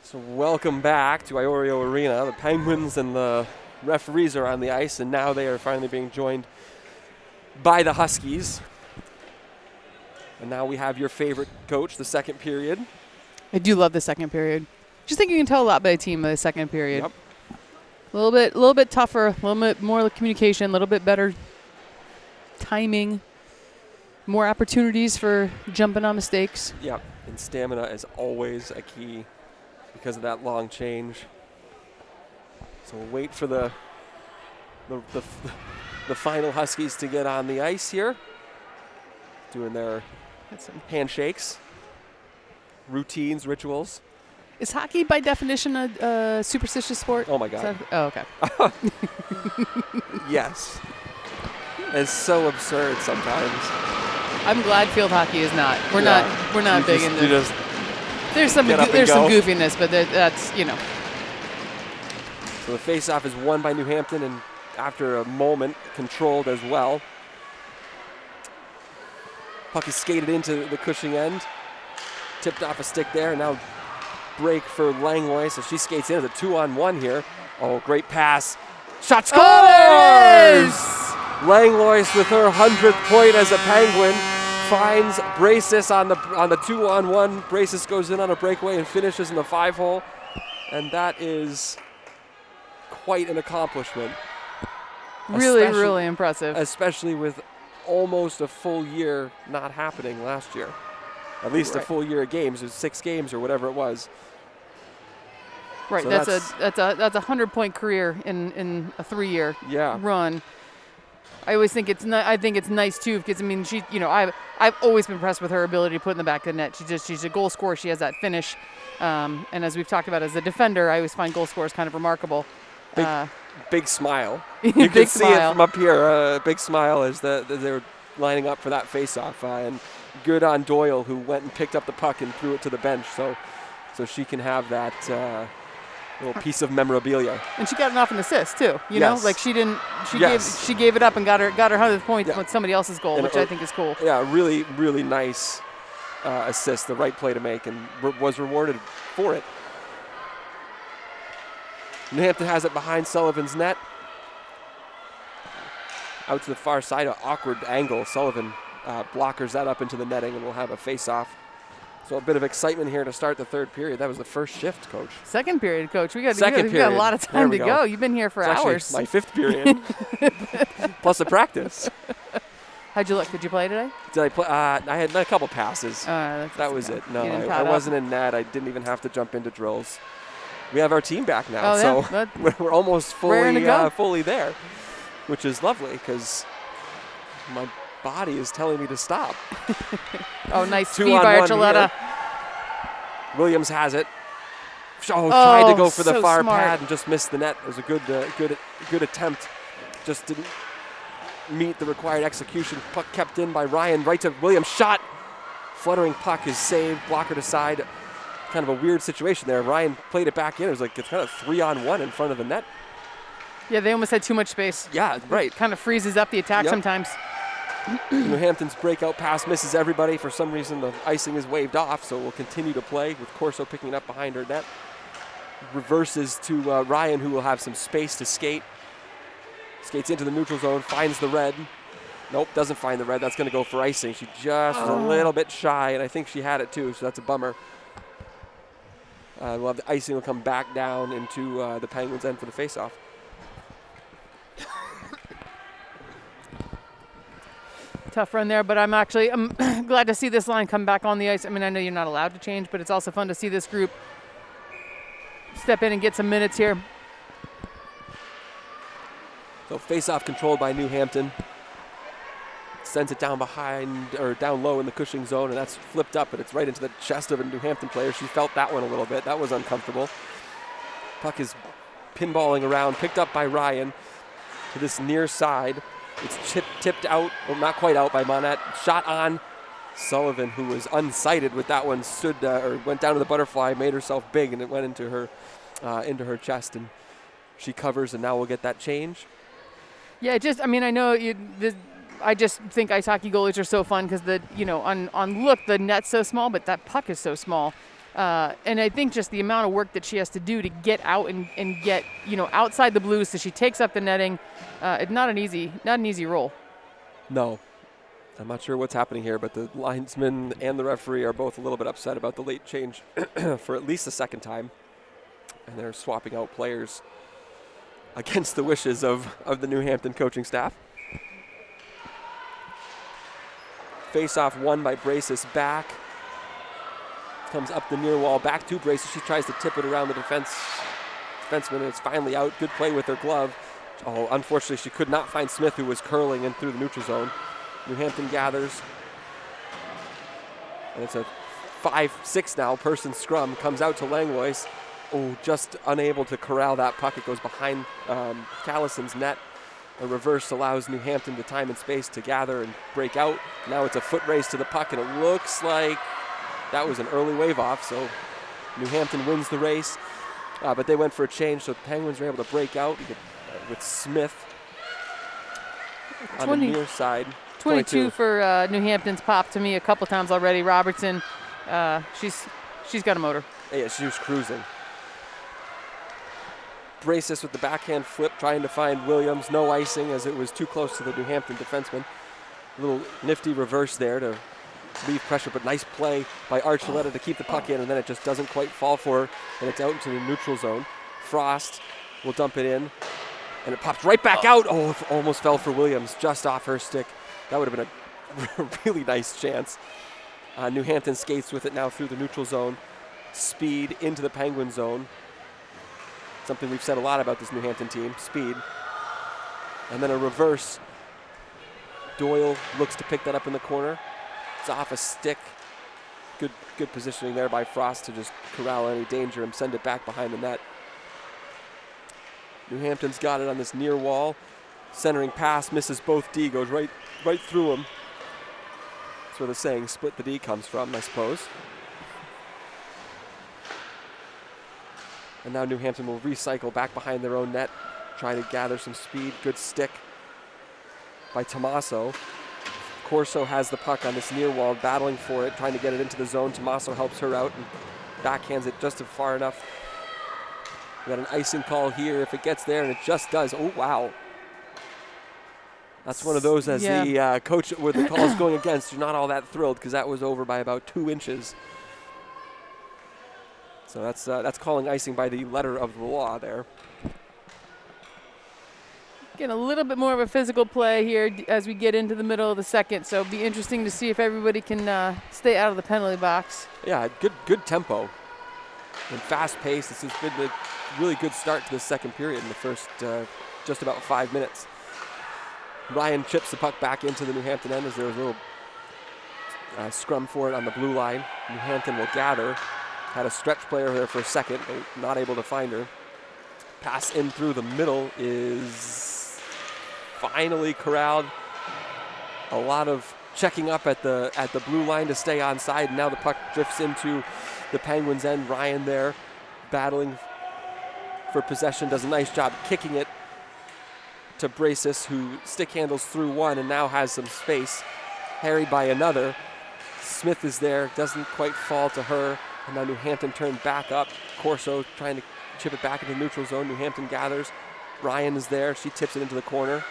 S11: So welcome back to Iorio Arena. The Penguins and the referees are on the ice, and now they are finally being joined by the Huskies. And now we have your favorite coach, the second period.
S12: I do love the second period. Just think you can tell a lot by a team in the second period.
S11: Yep.
S12: A little bit tougher, a little bit more communication, a little bit better timing, more opportunities for jumping on mistakes.
S11: Yep, and stamina is always a key because of that long change. So we'll wait for the final Huskies to get on the ice here, doing their handshakes, routines, rituals.
S12: Is hockey by definition a superstitious sport?
S11: Oh my God.
S12: Okay.
S11: Yes. It's so absurd sometimes.
S12: I'm glad field hockey is not. We're not big into. There's some goofiness, but that's.
S11: So the face-off is won by New Hampton, and after a moment, controlled as well. Puck is skated into the Cushing end, tipped off a stick there, and now break for Langlois, so she skates in as a 2-on-1 here. Oh, great pass. Shot scores! Langlois with her 100th point as a Penguin, finds Bracis on the 2-on-1. Bracis goes in on a breakaway and finishes in the 5-hole. And that is quite an accomplishment.
S12: Really impressive.
S11: Especially with almost a full year not happening last year. At least a full year of games. It was 6 games or whatever it was.
S12: Right,
S11: So
S12: that's a 100-point career in a 3-year run. I always think I think it's nice too, because I mean I've always been impressed with her ability to put in the back of the net. She's a goal scorer. She has that finish, and as we've talked about as a defender, I always find goal scorers kind of remarkable.
S11: Big smile. You can see it from up here. Big smile as they were lining up for that face-off, and good on Doyle, who went and picked up the puck and threw it to the bench, so she can have that little piece of memorabilia.
S12: And she got an off an assist too. You know, like she gave it up and got her 100th point with somebody else's goal, which I think is cool.
S11: Yeah, really nice assist, the right play to make, and was rewarded for it. New Hampton has it behind Sullivan's net. Out to the far side, an awkward angle. Sullivan blockers that up into the netting, and we'll have a face-off. So a bit of excitement here to start the 3rd period. That was the first shift, Coach.
S12: 2nd period, Coach. We got a lot of
S11: There
S12: time
S11: we
S12: to
S11: go.
S12: go. You've been here for
S11: It's
S12: hours.
S11: my 5th period, plus a practice.
S12: How'd you look? Did you play today?
S11: Did I play? I had a couple passes. That was it. No, I wasn't in net. I didn't even have to jump into drills. We have our team back now, so we're almost fully there, which is lovely because my body is telling me to stop.
S12: Oh, nice speed by Archuleta.
S11: Williams has it. Tried to go for the far
S12: smart
S11: pad and just missed the net. It was a good attempt. Just didn't meet the required execution. Puck kept in by Ryan, right to Williams. Shot. Fluttering puck is saved. Blocker to side. Kind of a weird situation there. Ryan played it back in. It was like it's kind of 3-on-1 in front of the net.
S12: Yeah, they almost had too much space.
S11: Yeah, right.
S12: It kind of freezes up the attack sometimes.
S11: New Hampton's breakout pass misses everybody. For some reason, the icing is waved off, so we'll continue to play with Corso picking it up behind her net. Reverses to Ryan, who will have some space to skate. Skates into the neutral zone, finds the red. Nope, doesn't find the red. That's going to go for icing. She just was a little bit shy, and I think she had it too, so that's a bummer. We'll have the icing will come back down into the Penguins' end for the faceoff.
S12: Tough run there, but I'm glad to see this line come back on the ice. I mean, I know you're not allowed to change, but it's also fun to see this group step in and get some minutes here.
S11: So face-off controlled by New Hampton. Sends it down down low in the Cushing zone, and that's flipped up, but it's right into the chest of a New Hampton player. She felt that one a little bit. That was uncomfortable. Puck is pinballing around, picked up by Ryan to this near side. It's tipped out, well, not quite out by Monette. Shot on Sullivan, who was unsighted with that one, went down to the butterfly, made herself big, and it went into her chest, and she covers, and now we'll get that change.
S12: Yeah, I know I just think ice hockey goalies are so fun because on look the net's so small, but that puck is so small. And I think just the amount of work that she has to do to get out and get outside the blues, so she takes up the netting. It's not an easy role.
S11: No, I'm not sure what's happening here, but the linesman and the referee are both a little bit upset about the late change for at least the 2nd time, and they're swapping out players against the wishes of the New Hampton coaching staff. Face-off won by Bracis back. Comes up the near wall, back to Bracis. She tries to tip it around the defenseman, and it's finally out. Good play with her glove. Oh, unfortunately, she could not find Smith, who was curling in through the neutral zone. New Hampton gathers. And it's a 5-6 now person scrum. Comes out to Langlois. Oh, just unable to corral that puck. It goes behind Callison's net. A reverse allows New Hampton the time and space to gather and break out. Now it's a foot race to the puck, and it looks like that was an early wave off, so New Hampton wins the race. But they went for a change, so the Penguins were able to break out with Smith on the near side.
S12: 22 for New Hampton's popped to me a couple times already. Robertson, she's got a motor.
S11: Yeah, she was cruising. Bracis with the backhand flip, trying to find Williams. No icing as it was too close to the New Hampton defenseman. A little nifty reverse there to relieve pressure, but nice play by Archuleta to keep the puck in, and then it just doesn't quite fall for her, and it's out into the neutral zone. Frost will dump it in, and it pops right back out. Oh, it almost fell for Williams, just off her stick. That would have been a really nice chance. New Hampton skates with it now through the neutral zone. Speed into the Penguin zone. Something we've said a lot about this New Hampton team, speed. And then a reverse. Doyle looks to pick that up in the corner. It's off a stick. Good positioning there by Frost to just corral any danger and send it back behind the net. New Hampton's got it on this near wall. Centering pass, misses both D, goes right through him. That's where the saying split the D comes from, I suppose. And now New Hampton will recycle back behind their own net, try to gather some speed. Good stick by Tommaso. Corso has the puck on this near wall, battling for it, trying to get it into the zone. Tommaso helps her out and backhands it just far enough. We got an icing call here if it gets there, and it just does. Oh, wow. That's one of those, as the coach, where the call is going against, you're not all that thrilled because that was over by about 2 inches. So that's calling icing by the letter of the law there.
S12: Getting a little bit more of a physical play here as we get into the middle of the second, so it'll be interesting to see if everybody can stay out of the penalty box.
S11: Yeah, good tempo and fast pace. This has been a really good start to the second period in the first just about 5 minutes. Ryan chips the puck back into the New Hampton end as there was a little scrum for it on the blue line. New Hampton will gather. Had a stretch player there for a second, but not able to find her. Pass in through the middle is finally corralled. A lot of checking up at the blue line to stay onside, and now the puck drifts into the Penguins' end. Ryan there battling for possession, does a nice job kicking it to Bracis, who stick handles through one and now has some space. Harried by another. Smith is there, doesn't quite fall to her. And now New Hampton turned back up. Corso trying to chip it back into the neutral zone. New Hampton gathers. Ryan is there. She tips it into the corner.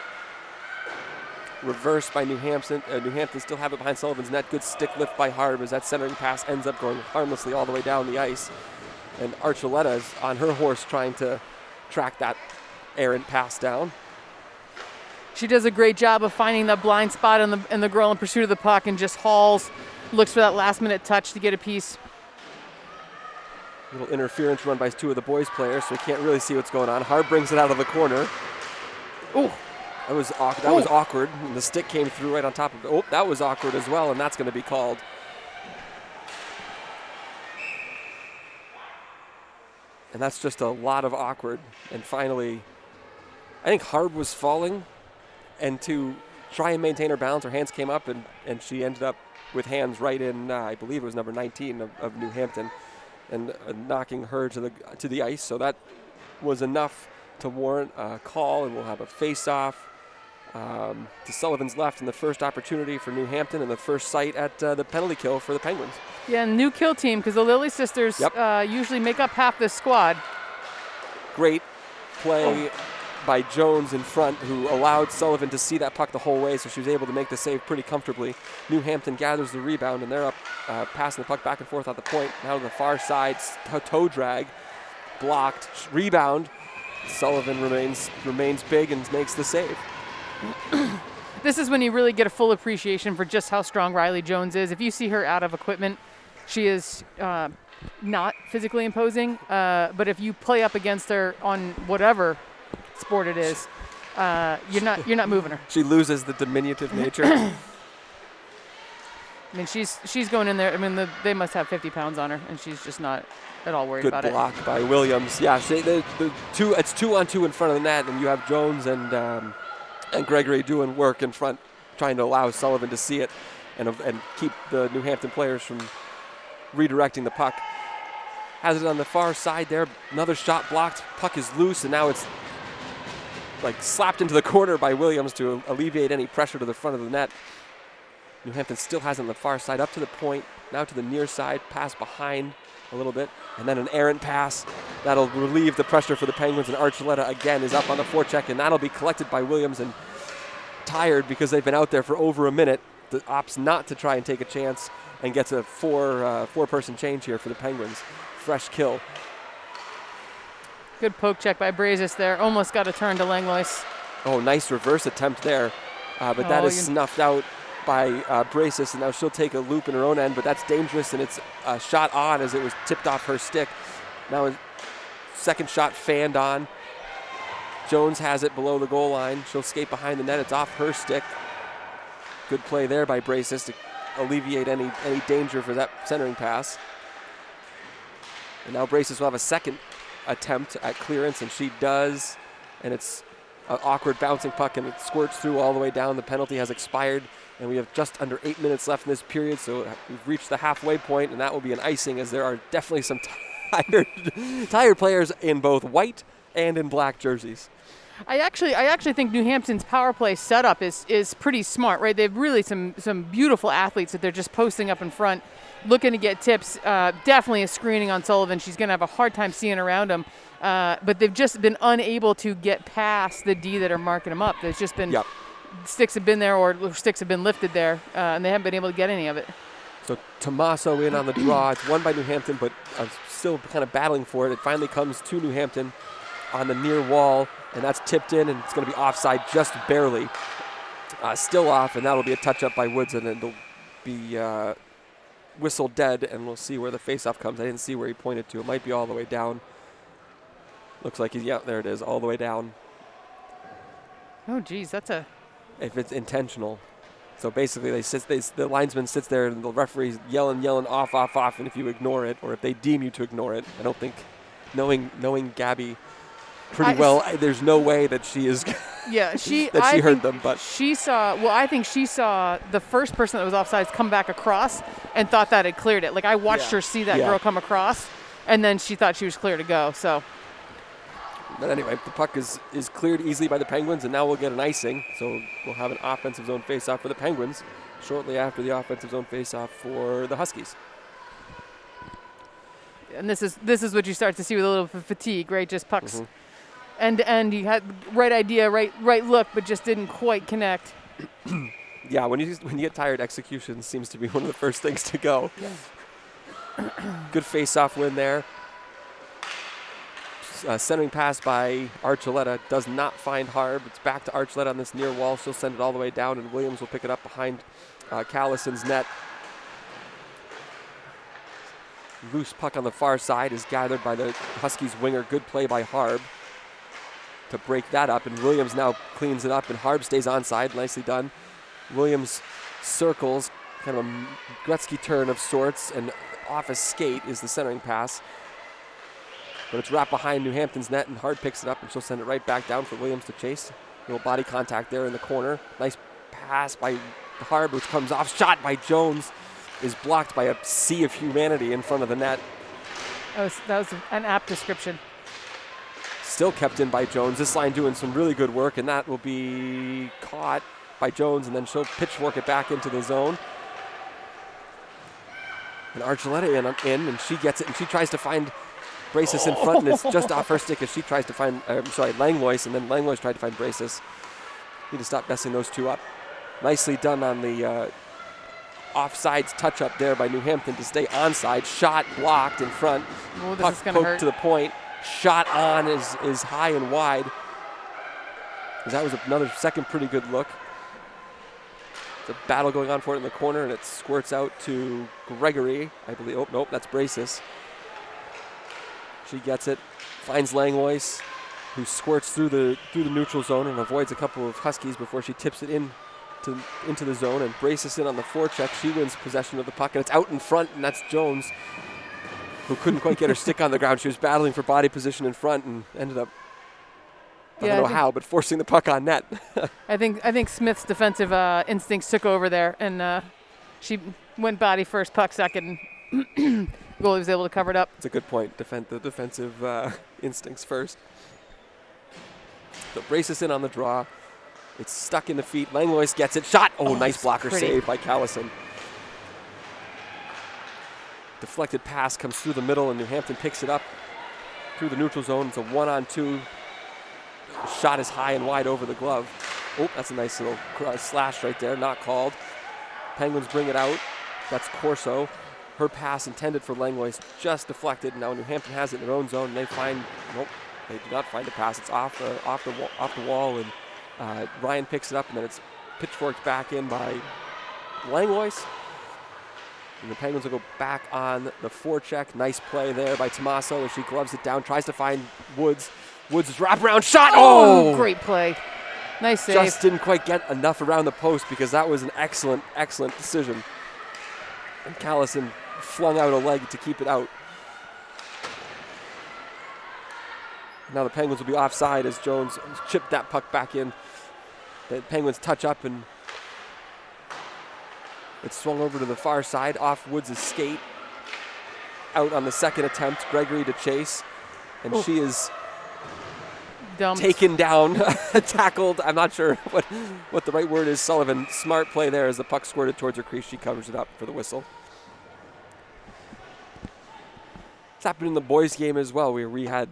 S11: Reversed by New Hampton. New Hampton still have it behind Sullivan's net. Good stick lift by Harb as that centering pass ends up going harmlessly all the way down the ice. And Archuleta is on her horse trying to track that errant pass down.
S12: She does a great job of finding that blind spot in the girl in pursuit of the puck and just hauls, looks for that last-minute touch to get a piece.
S11: Little interference run by two of the boys' players, so we can't really see what's going on. Harb brings it out of the corner. Ooh, that was awkward. And the stick came through right on top of it. Oh, that was awkward as well, and that's going to be called. And that's just a lot of awkward. And finally, I think Harb was falling, and to try and maintain her balance, her hands came up, and she ended up with hands right in, I believe it was number 19 of New Hampton, and knocking her to the ice. So that was enough to warrant a call, and we'll have a face-off to Sullivan's left in the first opportunity for New Hampton and the first sight at the penalty kill for the Penguins.
S12: Yeah, new kill team, because the Lilly sisters usually make up half this squad.
S11: Great play by Jones in front, who allowed Sullivan to see that puck the whole way, so she was able to make the save pretty comfortably. New Hampton gathers the rebound, and they're up passing the puck back and forth at the point. Now to the far side, toe drag, blocked, rebound. Sullivan remains big and makes the save.
S12: This is when you really get a full appreciation for just how strong Riley Jones is. If you see her out of equipment, she is not physically imposing, but if you play up against her on whatever sport it is, you're not moving her.
S11: She loses the diminutive nature.
S12: I mean, she's going in there. I mean, they must have 50 pounds on her, and she's just not at all worried about it.
S11: Good block by Williams. Yeah, it's 2-on-2 in front of the net, and you have Jones and Gregory doing work in front, trying to allow Sullivan to see it and keep the New Hampton players from redirecting the puck. Has it on the far side there. Another shot blocked. Puck is loose, and now it's like slapped into the corner by Williams to alleviate any pressure to the front of the net. New Hampton still has it on the far side, up to the point, now to the near side, pass behind a little bit, and then an errant pass. That'll relieve the pressure for the Penguins, and Archuleta again is up on the forecheck, and that'll be collected by Williams, and tired because they've been out there for over a minute. opts not to try and take a chance and gets a four-person change here for the Penguins. Fresh kill.
S12: Good poke check by Brazis there. Almost got a turn to Langlois.
S11: Oh, nice reverse attempt there. But that is snuffed out by Brazis, and now she'll take a loop in her own end, but that's dangerous, and it's a shot on as it was tipped off her stick. Now a second shot fanned on. Jones has it below the goal line. She'll skate behind the net. It's off her stick. Good play there by Brazis to alleviate any danger for that centering pass. And now Brazis will have a second attempt at clearance, and she does, and it's an awkward bouncing puck, and it squirts through all the way down. The penalty has expired, and we have just under 8 minutes left in this period, so we've reached the halfway point, and that will be an icing, as there are definitely some tired players in both white and in black jerseys.
S12: I actually think New Hampton's power play setup is pretty smart, right? They have really some beautiful athletes that they're just posting up in front, looking to get tips. Definitely a screening on Sullivan. She's going to have a hard time seeing around him. But they've just been unable to get past the D that are marking them up. There's just been sticks have been there or sticks have been lifted there, and they haven't been able to get any of it.
S11: So Tommaso in on the draw. It's won by New Hampton, but still kind of battling for it. It finally comes to New Hampton on the near wall, and that's tipped in, and it's going to be offside just barely. Still off, and that'll be a touch-up by Woods, and it'll be whistled dead, and we'll see where the face-off comes. I didn't see where he pointed to. It might be all the way down. Looks like yeah, there it is, all the way down.
S12: Oh, geez, that's a...
S11: If it's intentional. So basically, the linesman sits there, and the referee's yelling, off, and if you ignore it, or if they deem you to ignore it, I don't think, knowing Gabby pretty well, there's no way that she is...
S12: Yeah,
S11: she heard them, but...
S12: She saw... Well, I think she saw the first person that was offsides come back across and thought that had cleared it. Like, I watched her see that girl come across, and then she thought she was clear to go, so...
S11: But anyway, the puck is cleared easily by the Penguins, and now we'll get an icing. So we'll have an offensive zone faceoff for the Penguins shortly after the offensive zone faceoff for the Huskies.
S12: And this is what you start to see with a little fatigue, right? Just pucks. And you had right idea, right look, but just didn't quite connect.
S11: Yeah, when you get tired, execution seems to be one of the first things to go. Yeah. Good face-off win there. Centering pass by Archuleta does not find Harb. It's back to Archuleta on this near wall. She'll send it all the way down, and Williams will pick it up behind Callison's net. Loose puck on the far side is gathered by the Huskies winger. Good play by Harb to break that up, and Williams now cleans it up, and Harb stays onside. Nicely done. Williams circles, kind of a Gretzky turn of sorts, and off a skate is the centering pass. But it's wrapped behind New Hampton's net, and Harb picks it up, and she'll send it right back down for Williams to chase. A little body contact there in the corner. Nice pass by Harb, which comes off. Shot by Jones is blocked by a sea of humanity in front of the net.
S12: That was an apt description.
S11: Still kept in by Jones. This line doing some really good work, and that will be caught by Jones, and then she'll pitchfork it back into the zone. And Archuleta in, and she gets it, and she tries to find Brazis in front, and it's just off her stick as she tries to find, Langlois, and then Langlois tried to find Brazis. Need to stop messing those two up. Nicely done on the offsides touch-up there by New Hampton to stay onside. Shot blocked in front.
S12: Oh, this
S11: puck
S12: is gonna
S11: poked
S12: hurt.
S11: to the point. Shot on is high and wide. That was another second pretty good look. There's a battle going on for it in the corner, and it squirts out to Gregory, I believe. Oh, nope, that's Brazis. She gets it, finds Langlois, who squirts through the neutral zone and avoids a couple of Huskies before she tips it into the zone, and Brazis in on the forecheck. She wins possession of the puck, and it's out in front, and that's Jones, who couldn't quite get her stick on the ground. She was battling for body position in front and ended up, I don't know how, but forcing the puck on net.
S12: I think Smith's defensive instincts took over there, and she went body first, puck second. Goalie was able to cover it up.
S11: It's a good point. The defensive instincts first. So Brazis in on the draw. It's stuck in the feet. Langlois gets it. Shot. Oh, nice blocker save by Callison. Deflected pass comes through the middle, and New Hampton picks it up through the neutral zone. It's a 1-on-2. The shot is high and wide over the glove. Oh, that's a nice little slash right there. Not called. Penguins bring it out. That's Corso. Her pass intended for Langlois just deflected. Now New Hampton has it in their own zone. They find, nope, they do not find the pass. It's off the wall, and Ryan picks it up, and then it's pitchforked back in by Langlois. And the Penguins will go back on the forecheck. Nice play there by Tommaso as she gloves it down, tries to find Woods. Woods' wraparound shot. Oh!
S12: Great play. Nice save.
S11: Just didn't quite get enough around the post because that was an excellent, excellent decision. And Callison flung out a leg to keep it out. Now the Penguins will be offside as Jones chipped that puck back in. The Penguins touch up, and it's swung over to the far side off Woods' skate. Out on the second attempt, Gregory to chase, and she is taken down, tackled. I'm not sure what the right word is. Sullivan, smart play there as the puck squirted towards her crease. She covers it up for the whistle. It's happened in the boys' game as well, where we had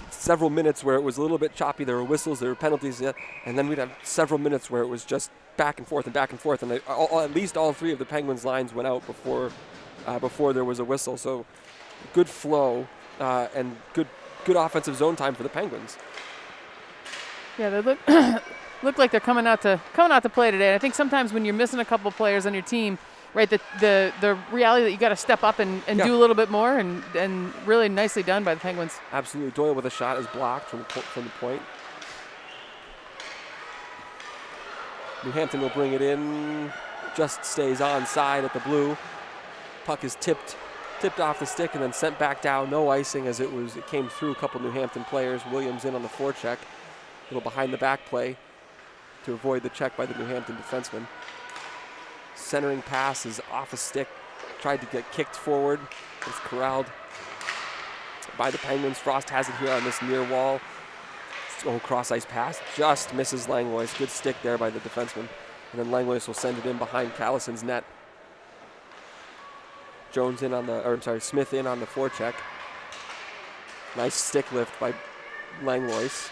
S11: several minutes where it was a little bit choppy. There were whistles, there were penalties, and then we'd have several minutes where it was just back and forth, and at least all three of the Penguins' lines went out before there was a whistle. So good flow and good offensive zone time for the Penguins.
S12: Yeah, they look like they're coming out to play today. And I think sometimes when you're missing a couple players on your team, right, the reality that you got to step up and do a little bit more, and really nicely done by the Penguins.
S11: Absolutely. Doyle with a shot is blocked from the point. New Hampton will bring it in, just stays onside at the blue. Puck is tipped off the stick and then sent back down. No icing as it came through a couple New Hampton players. Williams in on the forecheck. A little behind the back play to avoid the check by the New Hampton defenseman. Centering pass is off a stick. Tried to get kicked forward. It's corralled by the Penguins. Frost has it here on this near wall. Cross ice pass. Just misses Langlois. Good stick there by the defenseman. And then Langlois will send it in behind Callison's net. Smith in on the forecheck. Nice stick lift by Langlois.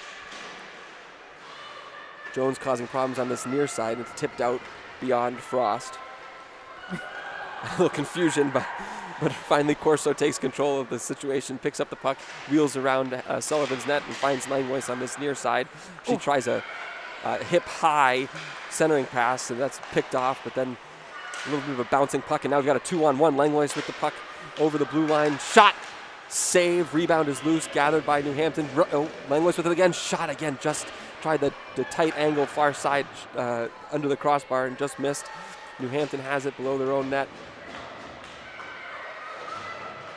S11: Jones causing problems on this near side. It's tipped out beyond Frost. A little confusion, but finally Corso takes control of the situation, picks up the puck, wheels around Sullivan's net, and finds Langlois on this near side. She tries a hip-high centering pass, and that's picked off, but then a little bit of a bouncing puck, and now we've got a 2-on-1. Langlois with the puck over the blue line. Shot! Save. Rebound is loose. Gathered by New Hampton. Langlois with it again. Shot again. Just tried the tight angle far side under the crossbar and just missed. New Hampton has it below their own net.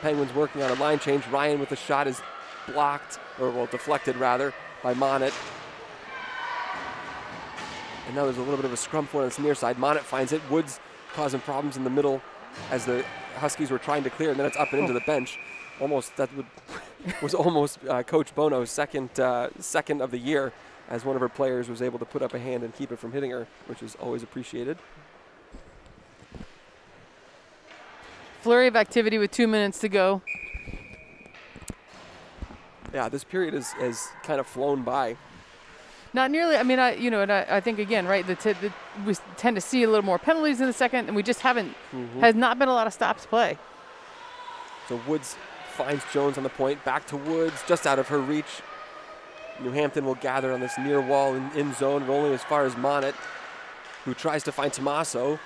S11: Penguins working on a line change. Ryan with the shot is blocked, deflected rather, by Monette. And now there's a little bit of a scrum for on this near side. Monette finds it. Woods causing problems in the middle as the Huskies were trying to clear, and then it's up and into the bench. Was almost Coach Bono's second of the year, as one of her players was able to put up a hand and keep it from hitting her, which is always appreciated.
S12: Flurry of activity with 2 minutes to go.
S11: Yeah, this period has kind of flown by.
S12: Not nearly. I mean, I think again, right? We tend to see a little more penalties in the second, and we just haven't. Has not been a lot of stops play.
S11: So Woods finds Jones on the point. Back to Woods, just out of her reach. New Hampton will gather on this near wall in zone, rolling as far as Monette, who tries to find Tommaso.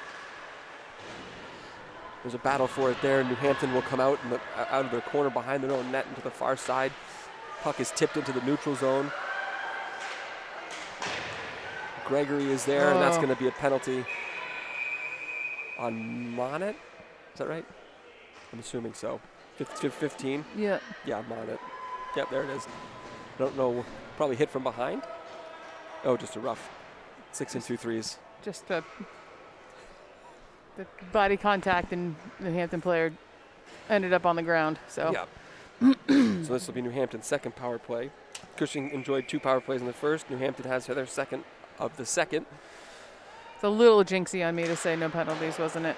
S11: There's a battle for it there. New Hampton will come out of their corner behind their own net into the far side. Puck is tipped into the neutral zone. Gregory is there, and that's going to be a penalty on Monette. Is that right? I'm assuming so. 15?
S12: Yeah.
S11: Yeah, Monette. Yep, there it is. I don't know. Probably hit from behind. Oh, just a rough 6 and 2 threes.
S12: Just the body contact, and the Hampton player ended up on the ground. So.
S11: Yeah. So this will be New Hampton's second power play. Cushing enjoyed 2 power plays in the first. New Hampton has their second of the second.
S12: It's a little jinxy on me to say no penalties, wasn't it?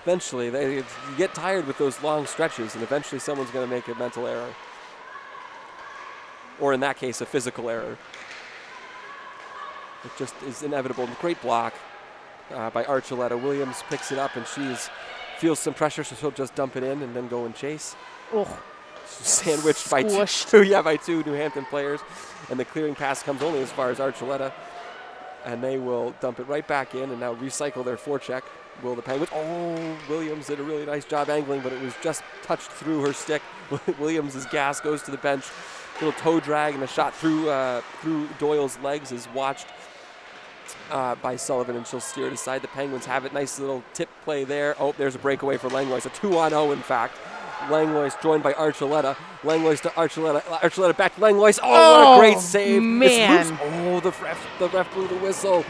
S11: Eventually, you get tired with those long stretches, and eventually someone's going to make a mental error. Or in that case, a physical error. It just is inevitable. Great block by Archuleta. Williams picks it up, and feels some pressure, so she'll just dump it in and then go and chase.
S12: Oh,
S11: Sandwiched by two New Hampton players, and the clearing pass comes only as far as Archuleta, and they will dump it right back in and now recycle their forecheck. Will the Penguins? Oh, Williams did a really nice job angling, but it was just touched through her stick. Williams' gas goes to the bench. Little toe drag and a shot through Doyle's legs is watched by Sullivan, and she'll steer it aside. The Penguins have it. Nice little tip play there. Oh, there's a breakaway for Langlois. A 2-on-0, in fact. Langlois joined by Archuleta. Langlois to Archuleta. Archuleta back to Langlois. Oh, what a great save.
S12: Man.
S11: It's loose. Oh, the ref blew the whistle.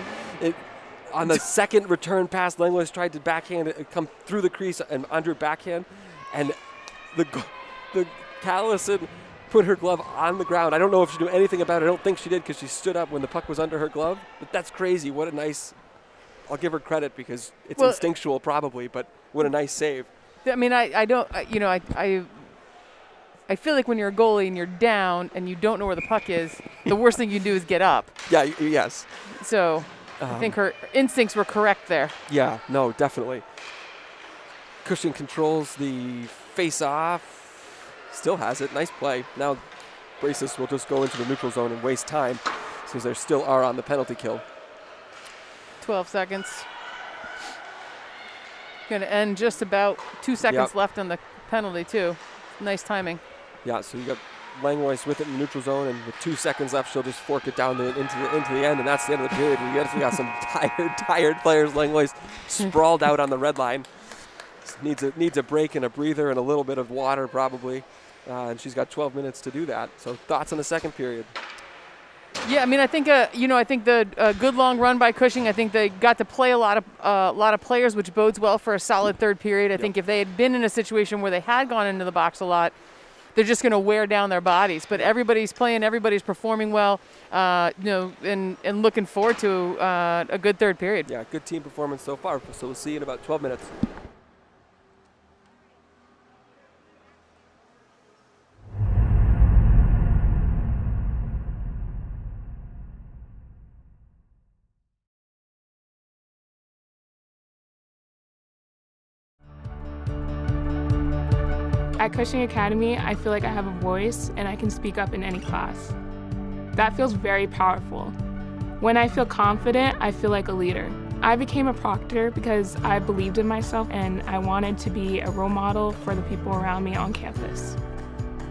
S11: On the second return pass, Langlois tried to backhand it, come through the crease, and under backhand, and the Callison put her glove on the ground. I don't know if she knew anything about it. I don't think she did, because she stood up when the puck was under her glove. But that's crazy. What a nice, I'll give her credit because it's instinctual probably, but what a nice save.
S12: I mean, I feel like when you're a goalie and you're down and you don't know where the puck is, the worst thing you do is get up.
S11: Yeah, yes.
S12: So I think her instincts were correct there.
S11: Yeah, no, definitely. Cushing controls the face-off. Still has it. Nice play. Now Braces will just go into the neutral zone and waste time, since there still are on the penalty kill.
S12: 12 seconds. Going to end just about 2 seconds left on the penalty, too. Nice timing.
S11: Yeah, so you got Langlois with it in the neutral zone, and with 2 seconds left, she'll just fork it down into the end, and that's the end of the period. We got some tired players. Langlois sprawled out on the red line. Needs a break and a breather and a little bit of water probably, and she's got 12 minutes to do that. So thoughts on the second period?
S12: Yeah, I mean, I think the good long run by Cushing. I think they got to play a lot of players, which bodes well for a solid third period. I think if they had been in a situation where they had gone into the box a lot, they're just going to wear down their bodies. But everybody's playing, everybody's performing well, and looking forward to a good third period.
S11: Yeah, good team performance so far. So we'll see you in about 12 minutes.
S13: At Cushing Academy, I feel like I have a voice and I can speak up in any class. That feels very powerful. When I feel confident, I feel like a leader. I became a proctor because I believed in myself and I wanted to be a role model for the people around me on campus.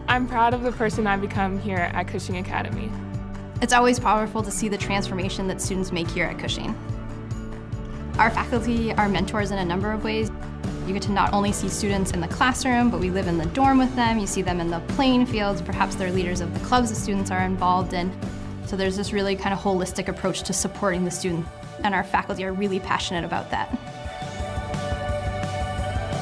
S13: I'm proud of the person I've become here at Cushing Academy.
S2: It's always powerful to see the transformation that students make here at Cushing. Our faculty are mentors in a number of ways. You get to not only see students in the classroom, but we live in the dorm with them. You see them in the playing fields. Perhaps they're leaders of the clubs the students are involved in. So there's this really kind of holistic approach to supporting the student, and our faculty are really passionate about that.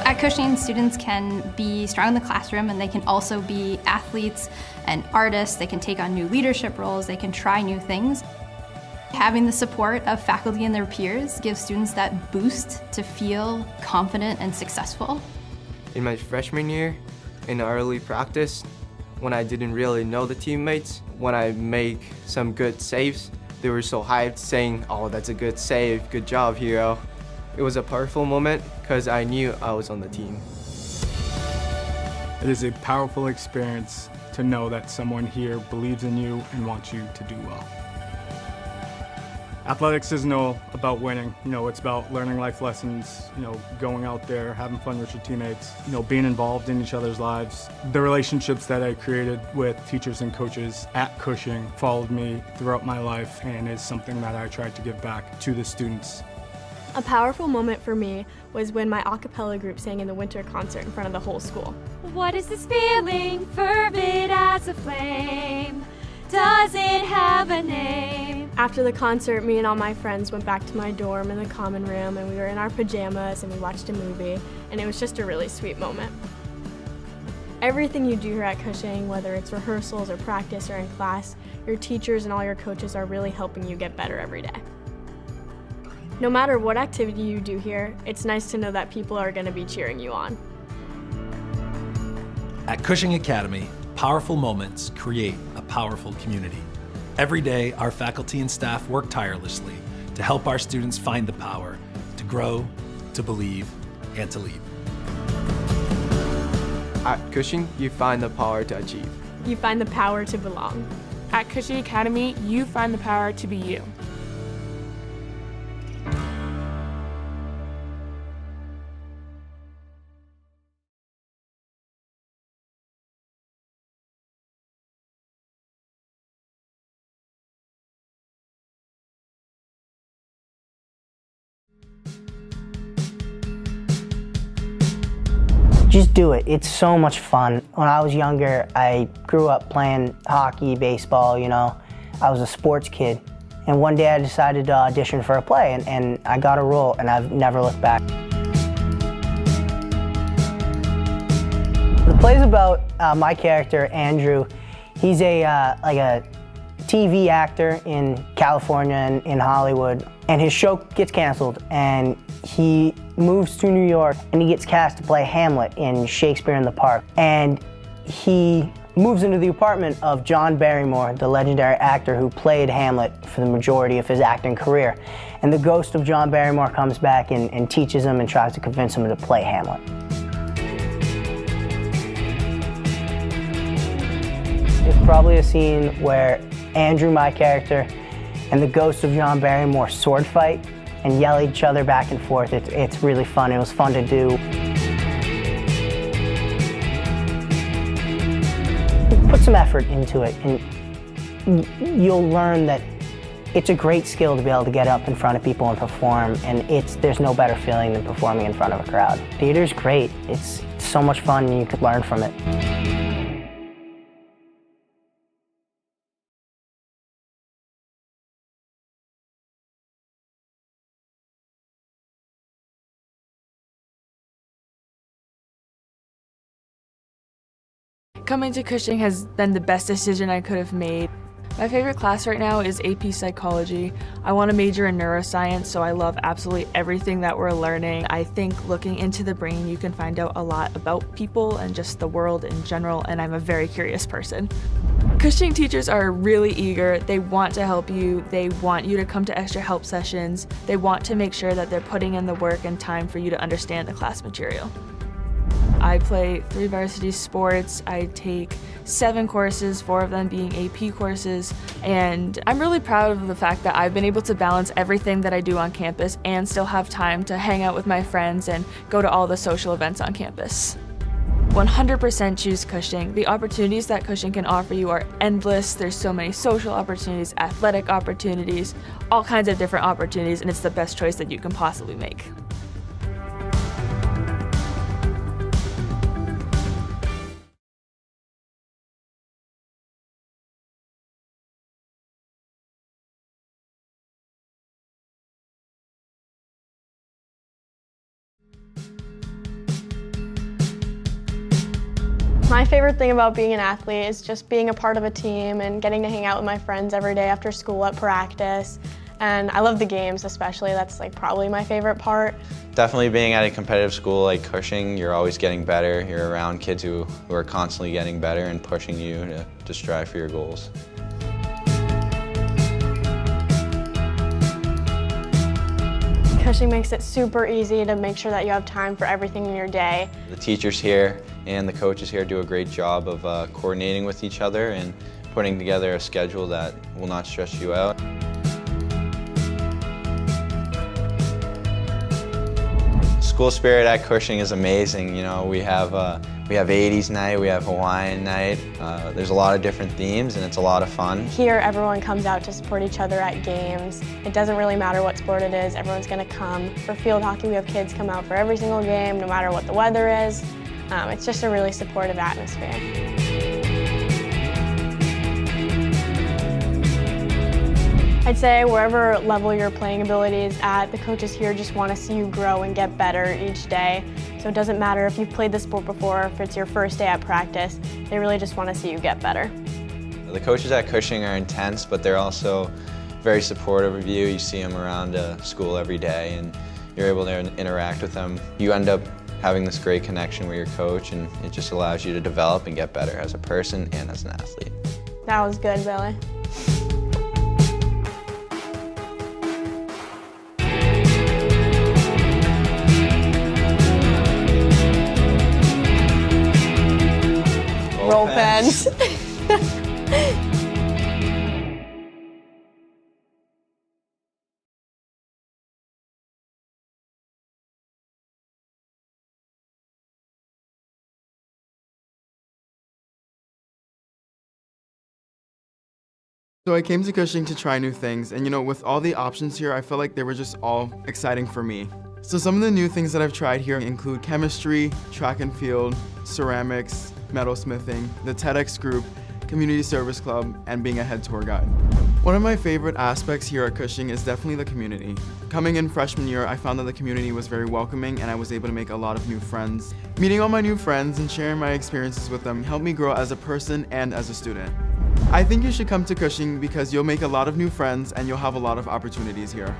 S2: At Cushing, students can be strong in the classroom, and they can also be athletes and artists. They can take on new leadership roles. They can try new things. Having the support of faculty and their peers gives students that boost to feel confident and successful.
S3: In my freshman year, in early practice, when I didn't really know the teammates, when I make some good saves, they were so hyped saying, "Oh, that's a good save, good job, hero." It was a powerful moment because I knew I was on the team.
S4: It is a powerful experience to know that someone here believes in you and wants you to do well. Athletics isn't all about winning. It's about learning life lessons, going out there, having fun with your teammates, being involved in each other's lives. The relationships that I created with teachers and coaches at Cushing followed me throughout my life and is something that I tried to give back to the students.
S5: A powerful moment for me was when my a cappella group sang in the winter concert in front of the whole school.
S6: What is this feeling, fervid as a flame? Does it have a name?
S5: After the concert, me and all my friends went back to my dorm in the common room, and we were in our pajamas and we watched a movie, and it was just a really sweet moment. Everything you do here at Cushing, whether it's rehearsals or practice or in class, your teachers and all your coaches are really helping you get better every day. No matter what activity you do here, it's nice to know that people are going to be cheering you on.
S7: At Cushing Academy, powerful moments create a powerful community. Every day, our faculty and staff work tirelessly to help our students find the power to grow, to believe, and to lead.
S3: At Cushing, you find the power to achieve.
S5: You find the power to belong.
S13: At Cushing Academy, you find the power to be you.
S8: Just do it. It's so much fun. When I was younger, I grew up playing hockey, baseball, you know. I was a sports kid. And one day I decided to audition for a play, and I got a role, and I've never looked back. The play's about my character, Andrew. He's like a TV actor in California and in Hollywood, and his show gets canceled, and he moves to New York, and he gets cast to play Hamlet in Shakespeare in the Park. And he moves into the apartment of John Barrymore, the legendary actor who played Hamlet for the majority of his acting career. And the ghost of John Barrymore comes back and teaches him and tries to convince him to play Hamlet. There's probably a scene where Andrew, my character, and the ghost of John Barrymore sword fight and yell at each other back and forth. It's really fun. It was fun to do. Put some effort into it, and you'll learn that it's a great skill to be able to get up in front of people and perform, and there's no better feeling than performing in front of a crowd. Theater's great. It's so much fun, and you could learn from it.
S1: Coming to Cushing has been the best decision I could have made. My favorite class right now is AP Psychology. I want to major in neuroscience, so I love absolutely everything that we're learning. I think looking into the brain, you can find out a lot about people and just the world in general, and I'm a very curious person. Cushing teachers are really eager. They want to help you. They want you to come to extra help sessions. They want to make sure that they're putting in the work and time for you to understand the class material. I play 3 varsity sports. I take 7 courses, 4 of them being AP courses, and I'm really proud of the fact that I've been able to balance everything that I do on campus and still have time to hang out with my friends and go to all the social events on campus. 100% choose Cushing. The opportunities that Cushing can offer you are endless. There's so many social opportunities, athletic opportunities, all kinds of different opportunities, and it's the best choice that you can possibly make.
S5: My favorite thing about being an athlete is just being a part of a team and getting to hang out with my friends every day after school at practice. And I love the games especially. That's probably my favorite part.
S9: Definitely being at a competitive school like Cushing, you're always getting better. You're around kids who are constantly getting better and pushing you to strive for your goals.
S5: Cushing makes it super easy to make sure that you have time for everything in your day.
S9: The teachers here and the coaches here do a great job of coordinating with each other and putting together a schedule that will not stress you out. School spirit at Cushing is amazing. You know, we have 80s night, we have Hawaiian night. There's a lot of different themes and it's a lot of fun.
S5: Here, everyone comes out to support each other at games. It doesn't really matter what sport it is, everyone's gonna come. For field hockey, we have kids come out for every single game, no matter what the weather is. It's just a really supportive atmosphere. I'd say wherever level your playing ability is at, the coaches here just want to see you grow and get better each day. So it doesn't matter if you've played the sport before, if it's your first day at practice, they really just want to see you get better.
S9: The coaches at Cushing are intense, but they're also very supportive of you. You see them around school every day and you're able to interact with them. You end up having this great connection with your coach and it just allows you to develop and get better as a person and as an athlete.
S5: That was good, Billy.
S9: Roll pens.
S10: So I came to Cushing to try new things, and with all the options here, I felt like they were just all exciting for me. So some of the new things that I've tried here include chemistry, track and field, ceramics, metalsmithing, the TEDx group, community service club, and being a head tour guide. One of my favorite aspects here at Cushing is definitely the community. Coming in freshman year, I found that the community was very welcoming and I was able to make a lot of new friends. Meeting all my new friends and sharing my experiences with them helped me grow as a person and as a student. I think you should come to Cushing because you'll make a lot of new friends and you'll have a lot of opportunities here.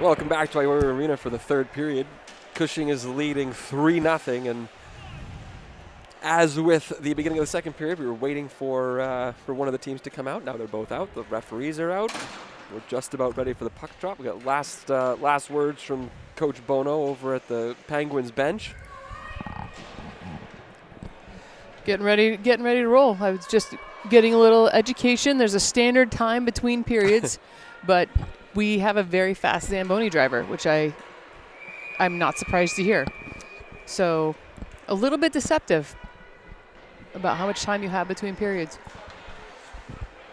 S11: Welcome back to Iora Arena for the third period. Cushing is leading 3-0, and as with the beginning of the second period, we were waiting for one of the teams to come out. Now they're both out. The referees are out. We're just about ready for the puck drop. We got last words from Coach Bono over at the Penguins bench.
S12: Getting ready to roll. I was just getting a little education. There's a standard time between periods, but we have a very fast Zamboni driver, which I'm not surprised to hear. So a little bit deceptive about how much time you have between periods.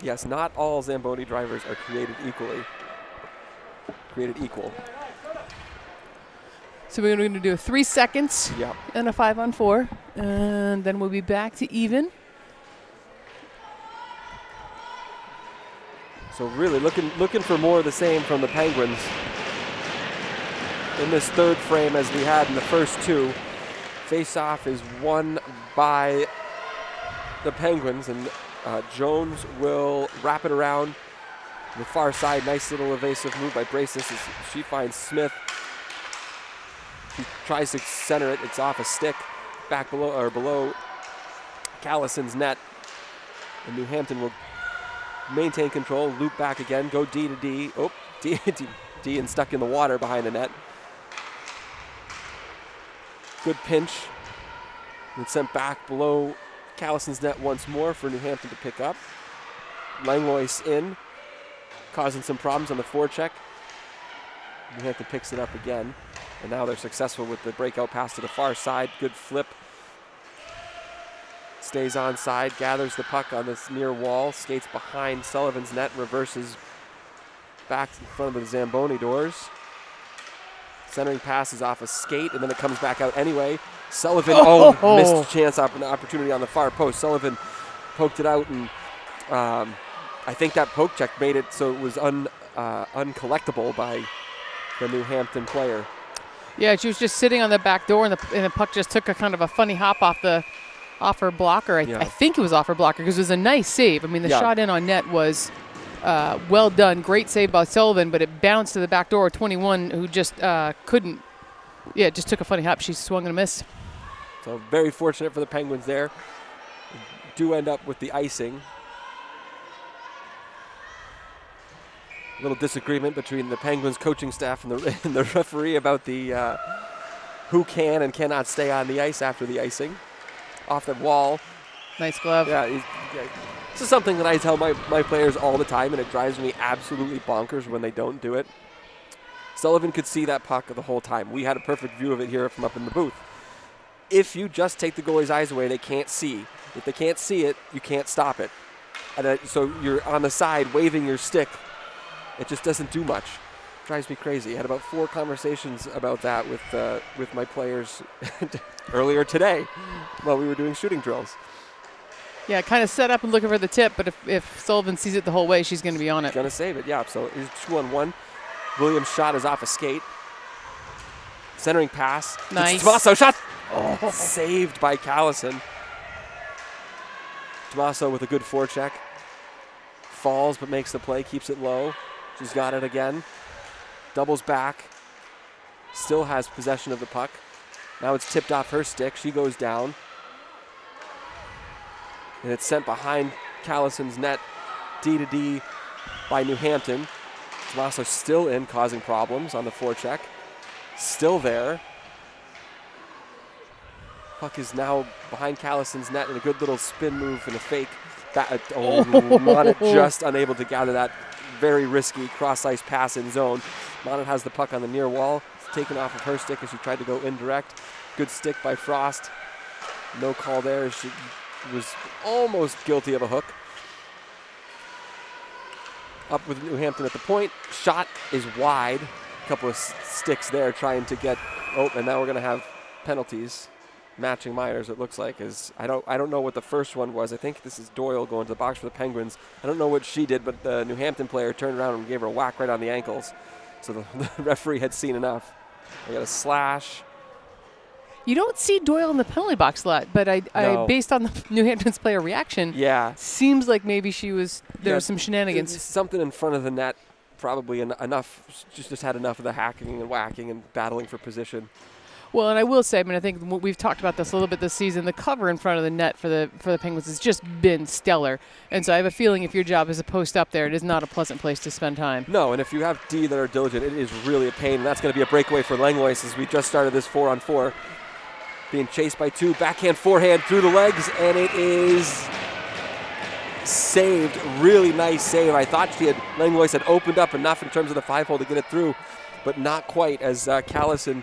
S11: Yes, not all Zamboni drivers are created equal.
S12: So we're going to do a 3 seconds and a 5-on-4, and then we'll be back to even.
S11: So really looking for more of the same from the Penguins in this third frame as we had in the first two. Face-off is won by the Penguins, and Jones will wrap it around the far side. Nice little evasive move by Braces as she finds Smith. He tries to center it. It's off a stick back below Callison's net. And New Hampton will maintain control, loop back again, go D to D. Oh, D and stuck in the water behind the net. Good pinch. And sent back below Callison's net once more for New Hampton to pick up. Langlois in, causing some problems on the forecheck. New Hampton picks it up again. And now they're successful with the breakout pass to the far side. Good flip. Stays onside, gathers the puck on this near wall, skates behind Sullivan's net, reverses back in front of the Zamboni doors. Centering pass is off a skate, and then it comes back out anyway. Sullivan, missed chance opportunity on the far post. Sullivan poked it out, and I think that poke check made it so it was uncollectible by the New Hampton player.
S12: Yeah, she was just sitting on the back door, and the puck just took a kind of a funny hop off the off her blocker. I think it was off her blocker because it was a nice save. I mean, the shot in on net was well done. Great save by Sullivan, but it bounced to the back door of 21, who just couldn't. Yeah, it just took a funny hop. She swung and a miss.
S11: So very fortunate for the Penguins there. Do end up with the icing. A little disagreement between the Penguins coaching staff and the referee about the who can and cannot stay on the ice after the icing. Off the wall.
S12: Nice glove.
S11: Yeah, this is something that I tell my players all the time, and it drives me absolutely bonkers when they don't do it. Sullivan could see that puck the whole time. We had a perfect view of it here from up in the booth. If you just take the goalie's eyes away, they can't see. If they can't see it, you can't stop it. And so you're on the side waving your stick. It just doesn't do much. Drives me crazy. I had about 4 conversations about that with my players earlier today while we were doing shooting drills.
S12: Yeah, kind of set up and looking for the tip, but if Sullivan sees it the whole way, she's going to be on it.
S11: Going to save it, yeah. So it's 2-on-1. Williams' shot is off a skate. Centering pass.
S12: Nice.
S11: Tommaso shot. Oh, saved by Callison. Tommaso with a good forecheck. Falls but makes the play, keeps it low. She's got it again. Doubles back. Still has possession of the puck. Now it's tipped off her stick. She goes down. And it's sent behind Callison's net. D-to-D by New Hampton. Tommaso still in, causing problems on the forecheck. Still there. Puck is now behind Callison's net in a good little spin move and a fake. Monat just unable to gather that very risky cross-ice pass in zone. Monat has the puck on the near wall. It's taken off of her stick as she tried to go indirect. Good stick by Frost. No call there. She was almost guilty of a hook. Up with New Hampton at the point. Shot is wide. A couple of sticks there trying to get. Oh, and now we're going to have penalties. Matching Myers, it looks like, is I don't know what the first one was. I think this is Doyle going to the box for the Penguins. I don't know what she did, but the New Hampton player turned around and gave her a whack right on the ankles. So the referee had seen enough. We got a slash.
S12: You don't see Doyle in the penalty box a lot, but I based on the New Hampton's player reaction, seems like maybe there was some shenanigans.
S11: Something in front of the net, probably enough. Just had enough of the hacking and whacking and battling for position.
S12: Well, and I will say, I think we've talked about this a little bit this season. The cover in front of the net for the Penguins has just been stellar, and so I have a feeling if your job is to post up there, it is not a pleasant place to spend time.
S11: No, and if you have D that are diligent, it is really a pain, and that's going to be a breakaway for Langlois as we just started this 4-on-4. Being chased by 2, backhand forehand through the legs, and it is saved. Really nice save. I thought Langlois had opened up enough in terms of the 5-hole to get it through, but not quite, as Callison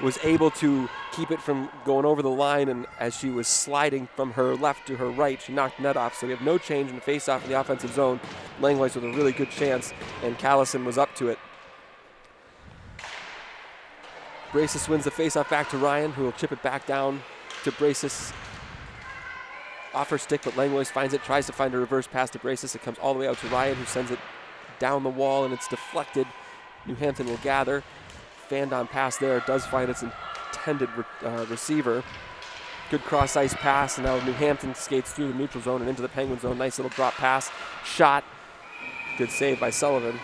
S11: was able to keep it from going over the line, and as she was sliding from her left to her right, she knocked the net off. So we have no change in the face-off in the offensive zone. Langlois with a really good chance, and Callison was up to it. Bracis wins the face-off back to Ryan, who will chip it back down to Bracis. Off her stick, but Langlois finds it, tries to find a reverse pass to Bracis. It comes all the way out to Ryan, who sends it down the wall, and it's deflected. New Hampton will gather. Fanned-on pass there. It does find its intended receiver. Good cross-ice pass, and now New Hampton skates through the neutral zone and into the Penguin zone. Nice little drop pass. Shot. Good save by Sullivan.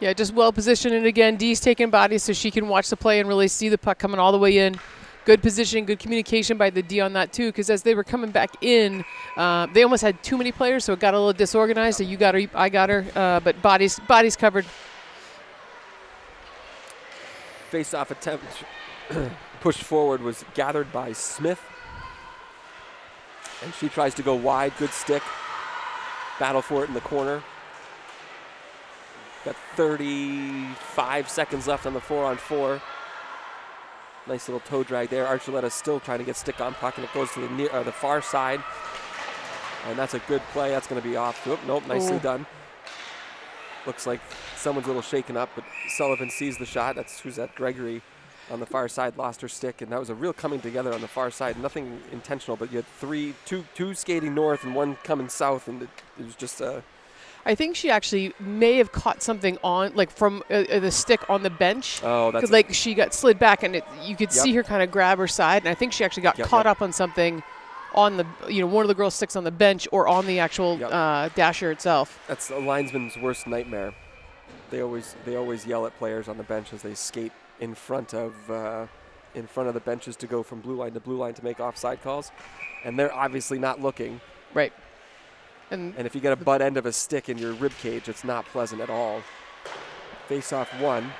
S12: Yeah, just well positioned, and again, Dee's taking bodies so she can watch the play and really see the puck coming all the way in. Good position, good communication by the D on that too, because as they were coming back in, they almost had too many players, so it got a little disorganized. So you got her, I got her, but bodies covered.
S11: Face-off attempt pushed forward was gathered by Smith, and she tries to go wide. Good stick. Battle for it in the corner. Got 35 seconds left on the 4-on-4. Nice little toe drag there. Archuleta still trying to get stick on puck, and it goes to the far side. And that's a good play. That's going to be off. Nope, nicely done. Looks like someone's a little shaken up, but Sullivan sees the shot. Who's that? Gregory on the far side lost her stick, and that was a real coming together on the far side. Nothing intentional, but you had two skating north and one coming south, and it was just
S14: I think she actually may have caught something on, like from the stick on the bench.
S11: Oh, that's
S14: like she got slid back, and you could see her kind of grab her side, and I think she actually got caught up on something on the, one of the girls' sticks on the bench or on the actual dasher itself.
S11: That's a linesman's worst nightmare. They always yell at players on the bench as they skate in front of the benches to go from blue line to blue line to make offside calls, and they're obviously not looking.
S14: Right.
S11: And if you get a butt end of a stick in your rib cage, it's not pleasant at all. Face off 1.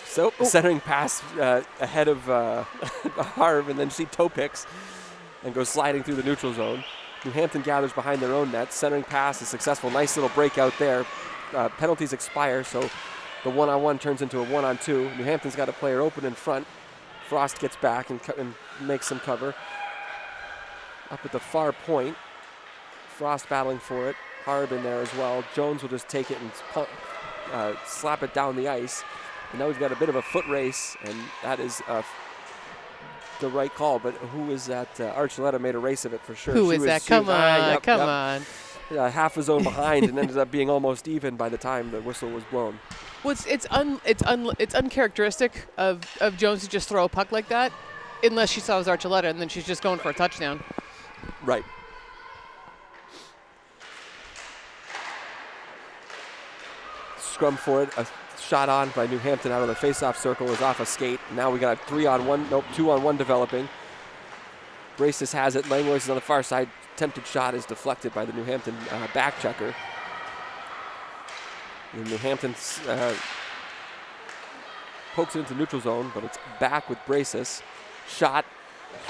S11: So centering pass ahead of Harv, and then she toe picks and goes sliding through the neutral zone. New Hampton gathers behind their own net. Centering pass is successful. Nice little breakout there. Penalties expire, so the one-on-one turns into a one-on-two. New Hampton's got a player open in front. Frost gets back and makes some cover. Up at the far point, Frost battling for it. Harb in there as well. Jones will just take it and slap it down the ice. And now we've got a bit of a foot race, and that is the right call. But who is that? Archuleta made a race of it for sure.
S14: Who is that? Come on.
S11: Half a zone behind, and ended up being almost even by the time the whistle was blown.
S14: Well, it's uncharacteristic of Jones to just throw a puck like that, unless she saw it was Archuleta, and then she's just going for a touchdown.
S11: Right. Scrum for it. A shot on by New Hampton out of the face-off circle is off a skate. Now we got a 2-on-1 developing. Braces has it. Langlois is on the far side. Attempted shot is deflected by the New Hampton back checker. And New Hampton pokes it into neutral zone, but it's back with Braces. Shot.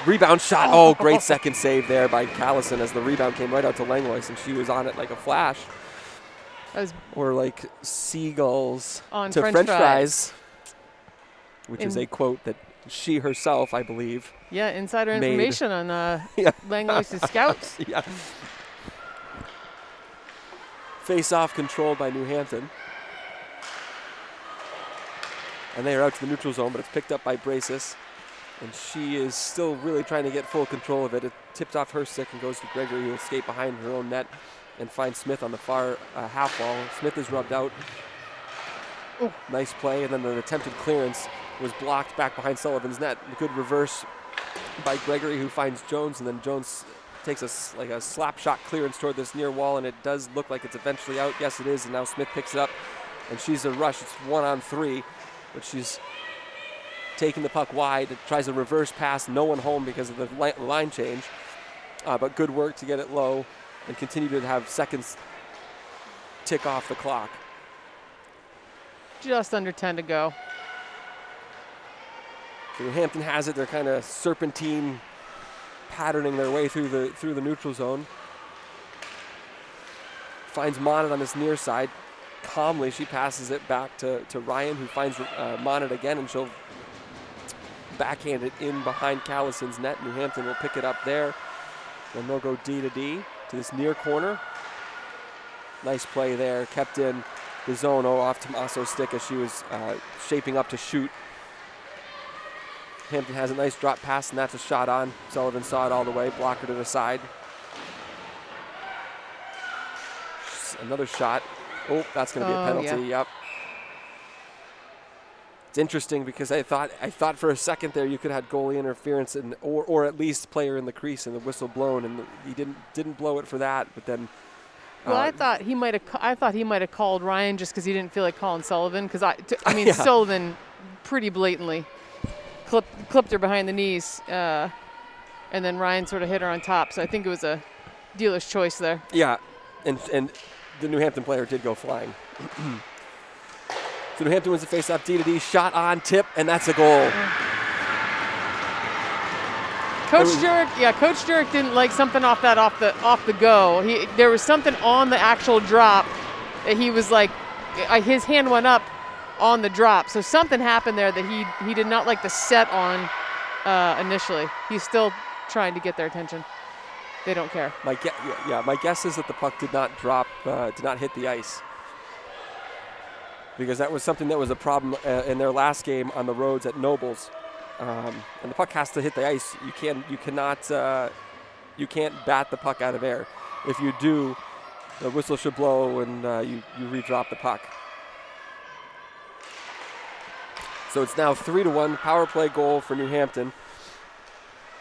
S11: Rebound shot. Oh, great second save there by Callison as the rebound came right out to Langlois, and she was on it like a flash. Or like seagulls
S14: on
S11: to French fries, which is a quote that she herself, I believe.
S14: Yeah, insider information on Langlois' scouts.
S11: Yeah. Face-off controlled by New Hampton. And they are out to the neutral zone, but it's picked up by Braces. And she is still really trying to get full control of it. It tips off her stick and goes to Gregory, who will skate behind her own net and find Smith on the far half wall. Smith is rubbed out. Ooh. Nice play, and then an attempted clearance was blocked back behind Sullivan's net. A good reverse by Gregory, who finds Jones, and then Jones takes a slap shot clearance toward this near wall, and it does look like it's eventually out. Yes, it is, and now Smith picks it up, and she's a rush. It's 1-on-3, but she's taking the puck wide. It tries a reverse pass, no one home because of the line change, but good work to get it low and continue to have seconds tick off the clock.
S14: Just under 10 to go.
S11: So New Hampton has it. They're kind of serpentine patterning their way through the neutral zone. Finds Monnet on this near side. Calmly, she passes it back to Ryan, who finds Monnet again, and she'll backhand it in behind Callison's net. New Hampton will pick it up there. Then they'll go D to D to this near corner. Nice play there. Kept in the zone off Tommaso's stick as she was shaping up to shoot. Hampton has a nice drop pass, and that's a shot on. Sullivan saw it all the way, blocker to the side. Another shot. Oh, that's going to be a penalty.
S14: Yeah.
S11: Yep. It's interesting because I thought for a second there you could have had goalie interference or at least player in the crease and the whistle blown, and he didn't blow it for that. But then,
S14: well, I thought he might have called Ryan just because he didn't feel like calling Sullivan, because I mean Sullivan pretty blatantly clipped her behind the knees, and then Ryan sort of hit her on top. So I think it was a dealer's choice there.
S11: Yeah, and the New Hampton player did go flying. So New Hampton wins the faceoff, D to D, shot on, tip, and that's a goal.
S14: Coach Jurek didn't like something off the go. There was something on the actual drop that he was like, his hand went up on the drop. So something happened there that he did not like the set on initially. He's still trying to get their attention. They don't care.
S11: My guess is that the puck did not drop, did not hit the ice, because that was something that was a problem in their last game on the roads at Nobles. And the puck has to hit the ice. You cannot You can't bat the puck out of air. If you do, the whistle should blow and you redrop the puck. So it's now 3-1, power play goal for New Hampton.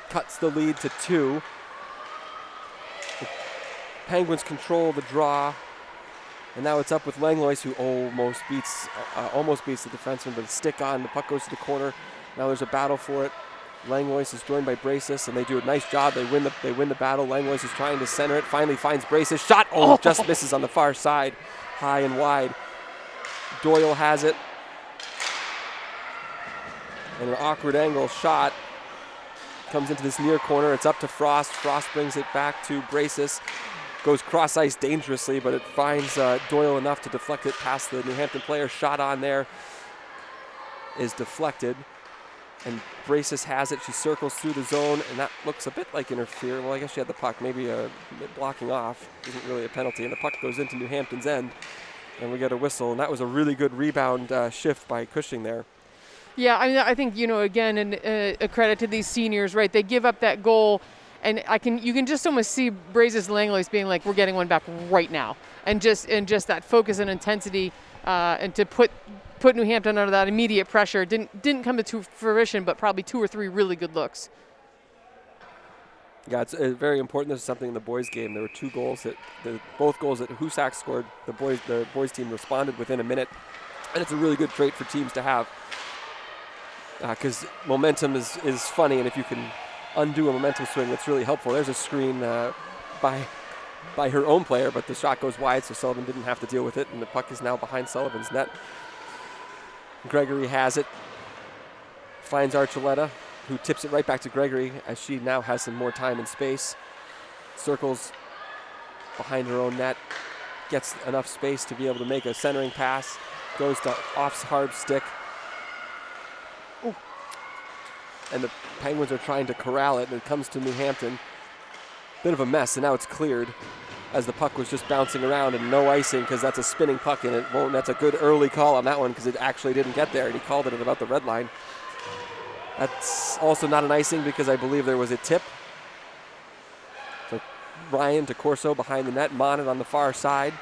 S11: Cuts the lead to 2. The Penguins control the draw. And now it's up with Langlois, who almost beats the defenseman, but stick on. The puck goes to the corner. Now there's a battle for it. Langlois is joined by Bracis, and they do a nice job. They win the battle. Langlois is trying to center it. Finally finds Bracis. Shot! Just misses on the far side, high and wide. Doyle has it. And an awkward angle shot comes into this near corner. It's up to Frost. Frost brings it back to Bracis. Goes cross ice dangerously, but it finds Doyle enough to deflect it past the New Hampton player. Shot on there is deflected. And Bracis has it. She circles through the zone, and that looks a bit like interfere. Well, I guess she had the puck. Maybe blocking off isn't really a penalty. And the puck goes into New Hampton's end, and we get a whistle. And that was a really good rebound shift by Cushing there.
S14: Yeah, I mean, I think, again, and a credit to these seniors, right? They give up that goal, and you can just almost see Bracis Langlois being like, we're getting one back right now, and just that focus and intensity, and to put New Hampton under that immediate pressure didn't come to fruition, but probably 2 or 3 really good looks.
S11: Yeah, it's very important. This is something in the boys' game. There were 2 goals both goals that Husak scored. The boys team responded within a minute, and it's a really good trait for teams to have. Because momentum is funny, and if you can undo a momentum swing, that's really helpful. There's a screen by her own player, but the shot goes wide, so Sullivan didn't have to deal with it, and the puck is now behind Sullivan's net. Gregory has it, finds Archuleta, who tips it right back to Gregory as she now has some more time and space. Circles behind her own net, gets enough space to be able to make a centering pass, goes to off Harb's stick. And the Penguins are trying to corral it, and it comes to New Hampton. Bit of a mess, and now it's cleared as the puck was just bouncing around, and no icing because that's a spinning puck, and it won't. That's a good early call on that one because it actually didn't get there, and he called it at about the red line. That's also not an icing because I believe there was a tip. So Ryan to Corso behind the net, Monet on the far side.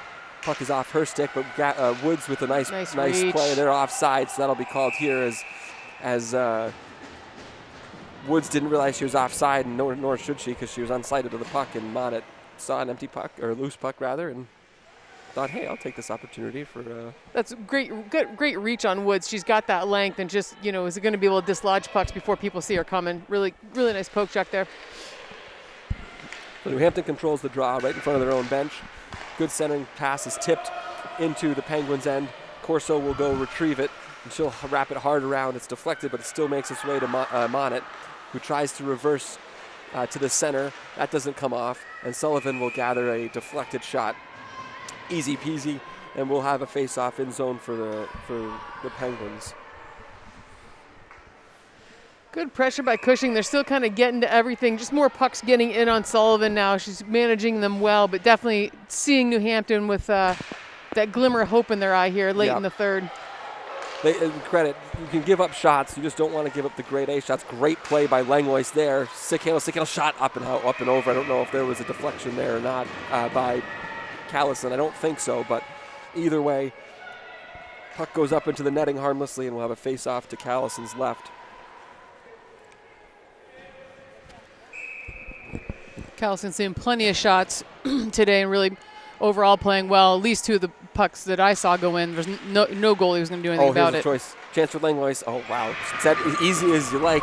S11: Puck is off her stick, but Woods with a nice play. They're offside, so that'll be called here as Woods didn't realize she was offside, and nor should she because she was unsighted to the puck, and Monet saw an empty puck, or loose puck rather, and thought, hey, I'll take this opportunity for...
S14: That's great reach on Woods. She's got that length and just, is going to be able to dislodge pucks before people see her coming. Really, really nice poke check there.
S11: So New Hampton controls the draw right in front of their own bench. Good centering pass is tipped into the Penguins' end. Corso will go retrieve it, and she'll wrap it hard around. It's deflected, but it still makes its way to Monet, who tries to reverse to the center. That doesn't come off, and Sullivan will gather a deflected shot. Easy peasy, and we'll have a face-off in zone for the Penguins.
S14: Good pressure by Cushing. They're still kind of getting to everything. Just more pucks getting in on Sullivan now. She's managing them well, but definitely seeing New Hampton with that glimmer of hope in their eye here late in the third.
S11: Credit, you can give up shots. You just don't want to give up the grade A shots. Great play by Langlois there. Sick handle shot up and over. I don't know if there was a deflection there or not by Callison. I don't think so, but either way, puck goes up into the netting harmlessly, and we'll have a face-off to Callison's left.
S14: Callison seeing plenty of shots today and really overall playing well. At least 2 of the pucks that I saw go in. There's no goalie was going to do anything about it.
S11: Oh, here's a choice. Chance for Langlois. Oh, wow. It's that as easy as you like.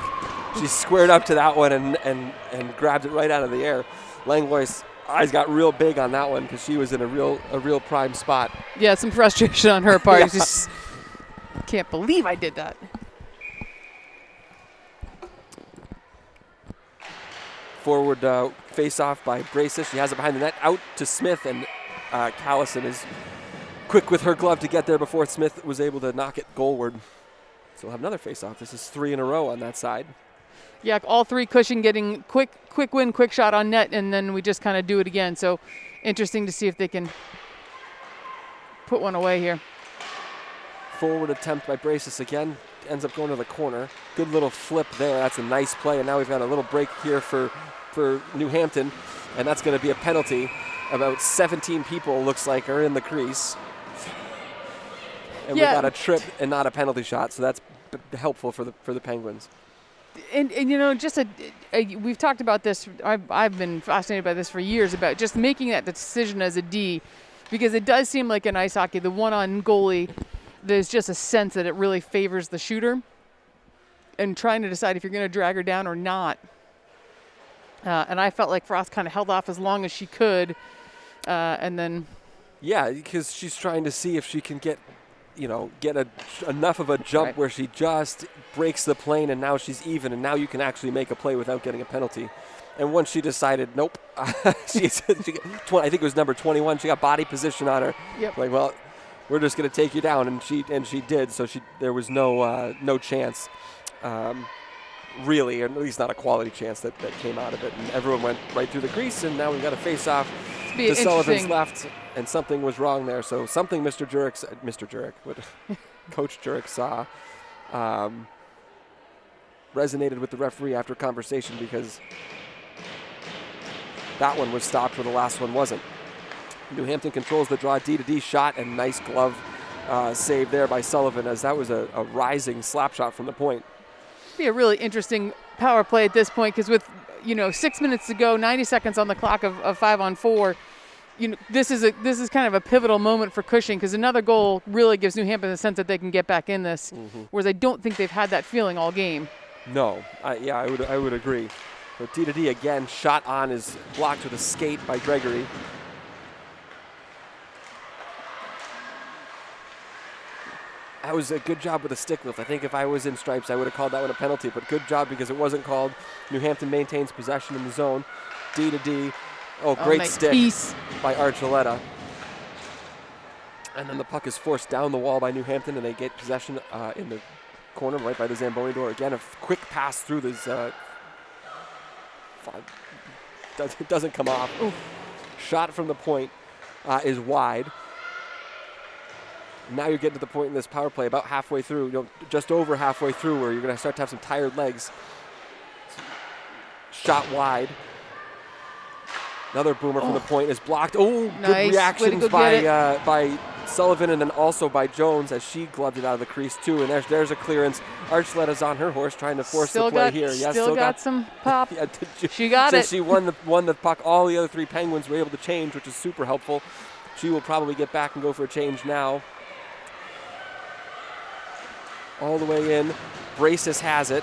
S11: She squared up to that one and grabbed it right out of the air. Langlois' eyes got real big on that one because she was in a real prime spot.
S14: Yeah, some frustration on her part. Just can't believe I did that.
S11: Forward face-off by Bracis. She has it behind the net. Out to Smith, and Callison is quick with her glove to get there before Smith was able to knock it goalward. So we'll have another face-off. This is 3 in a row on that side.
S14: Yeah, all 3 Cushing getting quick win, quick shot on net, and then we just kind of do it again. So interesting to see if they can put one away here.
S11: Forward attempt by Bracis again. Ends up going to the corner. Good little flip there. That's a nice play. And now we've got a little break here for for New Hampton, and that's going to be a penalty. About 17 people, looks like, are in the crease. And we got a trip and not a penalty shot, so that's helpful for the Penguins.
S14: And just we've talked about this. I've been fascinated by this for years, about just making that decision as a D, because it does seem like in ice hockey, the one-on goalie, there's just a sense that it really favors the shooter, and trying to decide if you're going to drag her down or not. And I felt like Frost kind of held off as long as she could, and then.
S11: Yeah, because she's trying to see if she can get enough of a jump where she just breaks the plane, and now she's even, and now you can actually make a play without getting a penalty. And once she decided, nope, I think it was number 21, she got body position on her.
S14: Yep.
S11: Like, well, we're just going to take you down, and she did. So there was no chance, really, or at least not a quality chance that came out of it. And everyone went right through the crease, and now we got a face-off to Sullivan's left, and something was wrong there. So something Coach Jurek saw resonated with the referee after conversation, because that one was stopped where the last one wasn't. New Hampton controls the draw, D-to-D shot, and nice glove save there by Sullivan, as that was a rising slap shot from the point.
S14: Be a really interesting power play at this point, because with 6 minutes to go, 90 seconds on the clock of 5-on-4, this is kind of a pivotal moment for Cushing, because another goal really gives New Hampton a sense that they can get back in this, whereas I don't think they've had that feeling all game.
S11: No, I would agree. So D-to-D again, shot on, is blocked with a skate by Gregory. That was a good job with a stick lift. I think if I was in stripes, I would have called that one a penalty, but good job because it wasn't called. New Hampton maintains possession in the zone. D-to-D. Oh, great stick by Archuleta. And then the puck is forced down the wall by New Hampton, and they get possession in the corner right by the Zamboni door. Again, a quick pass through this. Doesn't come off. Oof. Shot from the point is wide. Now you're getting to the point in this power play about halfway through, just over halfway through, where you're going to start to have some tired legs. Shot wide. Another boomer from the point is blocked. Oh, nice. Good reactions by Sullivan, and then also by Jones, as she gloved it out of the crease too. And there's a clearance. Archuleta's on her horse trying to force the play here. Yes,
S14: still got some pop.
S11: Yeah,
S14: she got
S11: it. She won the puck. All the other three Penguins were able to change, which is super helpful. She will probably get back and go for a change now. All the way in. Braces has it.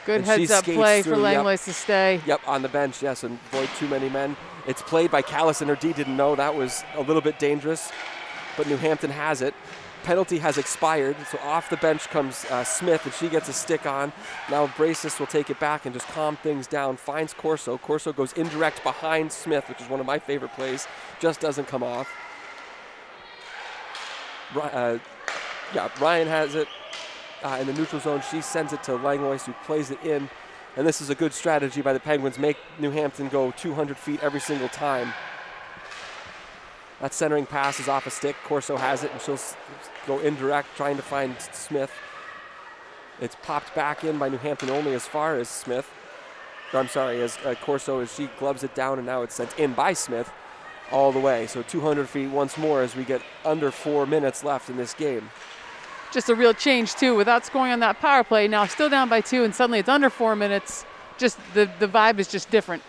S14: Good heads-up play for Langlois to stay.
S11: Yep, on the bench, yes, and avoid too many men. It's played by Callis, and her D didn't know. That was a little bit dangerous, but New Hampton has it. Penalty has expired, so off the bench comes Smith, and she gets a stick on. Now Braces will take it back and just calm things down. Finds Corso. Corso goes indirect behind Smith, which is one of my favorite plays. Just doesn't come off. Ryan has it. In the neutral zone, she sends it to Langlois, who plays it in. And this is a good strategy by the Penguins. Make New Hampton go 200 feet every single time. That centering pass is off a stick. Corso has it, and she'll go indirect, trying to find Smith. It's popped back in by New Hampton only as far as Smith. As Corso, as she gloves it down, and now it's sent in by Smith all the way. So 200 feet once more as we get under 4 minutes left in this game.
S14: Just a real change, too, without scoring on that power play. Now still down by 2, and suddenly it's under 4 minutes. Just the vibe is just different.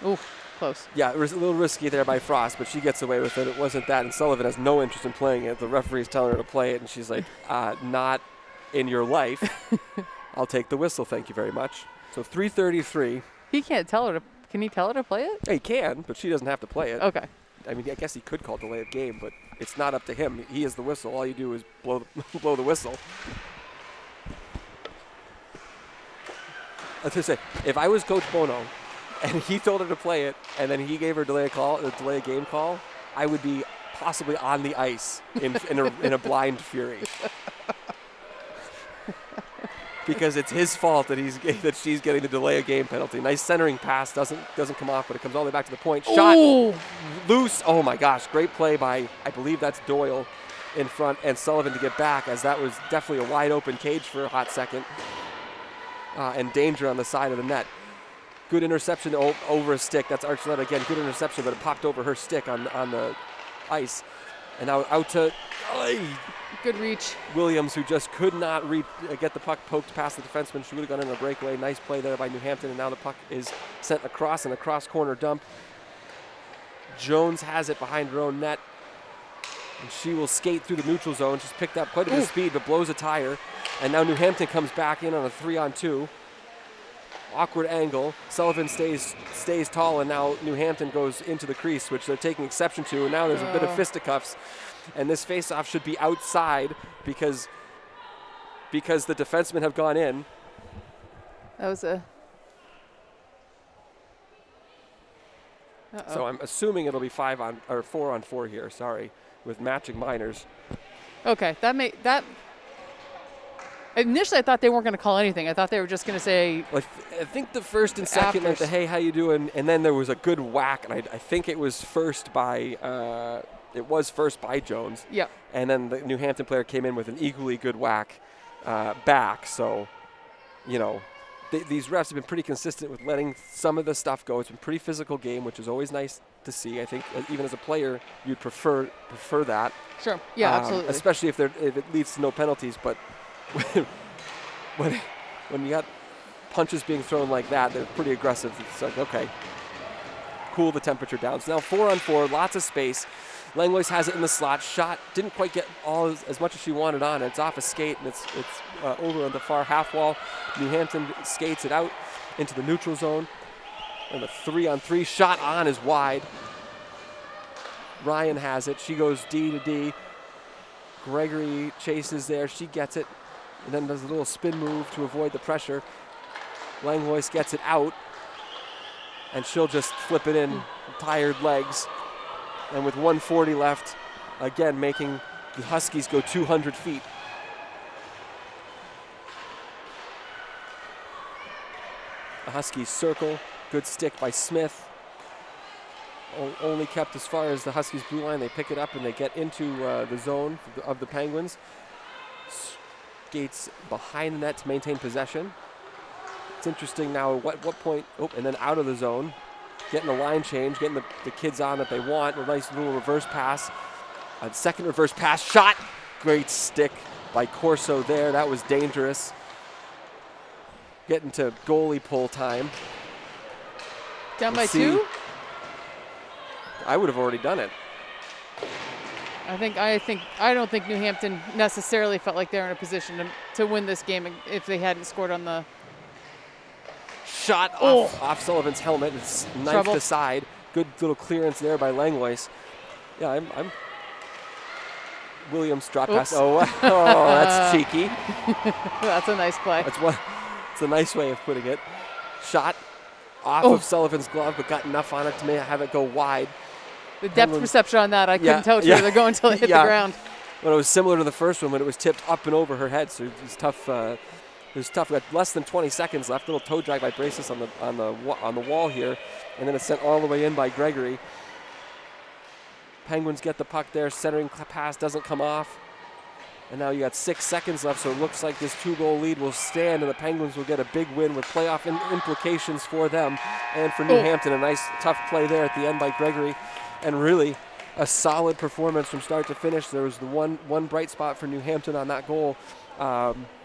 S14: Ooh, close.
S11: Yeah, it was a little risky there by Frost, but she gets away with it. It wasn't that, and Sullivan has no interest in playing it. The referee's telling her to play it, and she's like, not in your life. I'll take the whistle, thank you very much. So 3:33.
S14: He can't tell her to. Can he tell her to play it?
S11: He can, but she doesn't have to play it.
S14: Okay.
S11: I mean, I guess he could call delay of game, but it's not up to him. He is the whistle. All you do is blow the whistle. I was going to say, if I was Coach Bono and he told her to play it and then he gave her a delay of game call, I would be possibly on the ice in a blind fury. Because it's his fault that she's getting the delay of game penalty. Nice centering pass, doesn't come off, but it comes all the way back to the point. Shot loose. Oh my gosh, great play by, I believe that's Doyle in front, and Sullivan to get back, as that was definitely a wide open cage for a hot second. And danger on the side of the net. Good interception over a stick. That's Archuleta again. Good interception, but it popped over her stick on the ice. And now out to
S14: good reach.
S11: Williams, who just could not get the puck poked past the defenseman. She would have gone in a breakaway. Nice play there by New Hampton, and now the puck is sent across, and a cross-corner dump. Jones has it behind her own net, and she will skate through the neutral zone. She's picked up quite a bit of speed, but blows a tire. And now New Hampton comes back in on a 3-on-2. Awkward angle. Sullivan stays tall, and now New Hampton goes into the crease, which they're taking exception to. And now there's a bit of fisticuffs, and this faceoff should be outside because the defensemen have gone in.
S14: That was a.
S11: So I'm assuming it'll be 4-on-4 here. Sorry, with matching minors.
S14: Okay, that. Initially, I thought they weren't going to call anything. I thought they were just going to say.
S11: Well, I think the first and second, like the hey, how you doing? And then there was a good whack, and I think it was first by Jones.
S14: Yep.
S11: And then the New Hampton player came in with an equally good whack back. So, these refs have been pretty consistent with letting some of the stuff go. It's been a pretty physical game, which is always nice to see. I think even as a player, you'd prefer that.
S14: Sure. Yeah, absolutely.
S11: Especially if it leads to no penalties, but. When you got punches being thrown like that, they're pretty aggressive. It's like, okay, cool the temperature down. So now 4-on-4, lots of space. Langlois has it in the slot. Shot didn't quite get as much as she wanted on it. It's off a skate, and it's over on the far half wall. New Hampton skates it out into the neutral zone. And a 3-on-3 shot on is wide. Ryan has it. She goes D to D. Gregory chases there. She gets it. And then does a little spin move to avoid the pressure. Langlois gets it out, and she'll just flip it in, tired legs. And with 1:40 left, again making the Huskies go 200 feet. The Huskies circle, good stick by Smith. Only kept as far as the Huskies' blue line. They pick it up and they get into the zone of the Penguins. Skates behind the net to maintain possession. It's interesting now at what point, and then out of the zone, getting the line change, getting the kids on that they want. A nice little reverse pass. A second reverse pass shot. Great stick by Corso there. That was dangerous. Getting to goalie pull time.
S14: Down by 2?
S11: I would have already done it.
S14: I don't think New Hampton necessarily felt like they're in a position to win this game if they hadn't scored on the
S11: shot off Sullivan's helmet. It's knifed aside. Good little clearance there by Langlois. Yeah, I'm Williams drop pass. Oh, that's cheeky.
S14: That's a nice play.
S11: It's a nice way of putting it. Shot off of Sullivan's glove, but got enough on it to have it go wide.
S14: The depth perception on that, I couldn't tell where they're going until they hit the ground.
S11: Well, it was similar to the first one when it was tipped up and over her head, so it was tough. It was tough. We had less than 20 seconds left. Little toe drag by Braces on the wall here, and then it's sent all the way in by Gregory. Penguins get the puck there. Centering pass doesn't come off, and now you got 6 seconds left. So it looks like this 2-goal lead will stand, and the Penguins will get a big win with playoff implications for them and for New Hampton. A nice tough play there at the end by Gregory. And really a solid performance from start to finish. There was the one bright spot for New Hampton on that goal,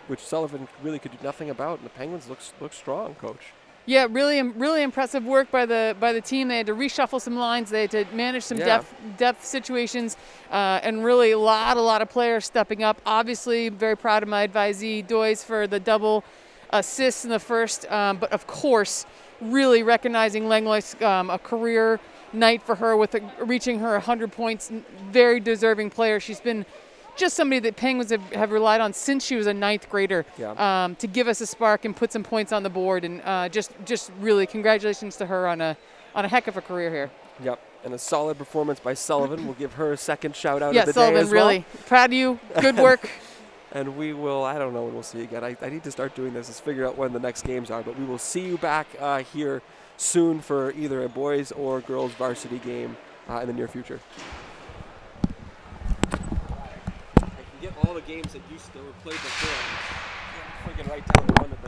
S11: which Sullivan really could do nothing about. And the Penguins look strong, Coach.
S14: Yeah, really impressive work by the team. They had to reshuffle some lines. They had to manage some depth situations, and really a lot of players stepping up. Obviously, very proud of my advisee Doyes for the double assists in the first, but of course, really recognizing Langlois, a career night for her with reaching her 100 points. Very deserving player. She's been just somebody that Penguins have relied on since she was a 9th grader to give us a spark and put some points on the board. And just really congratulations to her on a heck of a career here.
S11: Yep, and a solid performance by Sullivan. We'll give her a second shout out of the
S14: Sullivan,
S11: day as well.
S14: really proud of you. Good work.
S11: And we will, I don't know when we'll see you again. I need to start doing this, is figure out when the next games are. But we will see you back here soon for either a boys or girls varsity game in the near future. I can get all the games that you still played before. I can't freaking write down the one that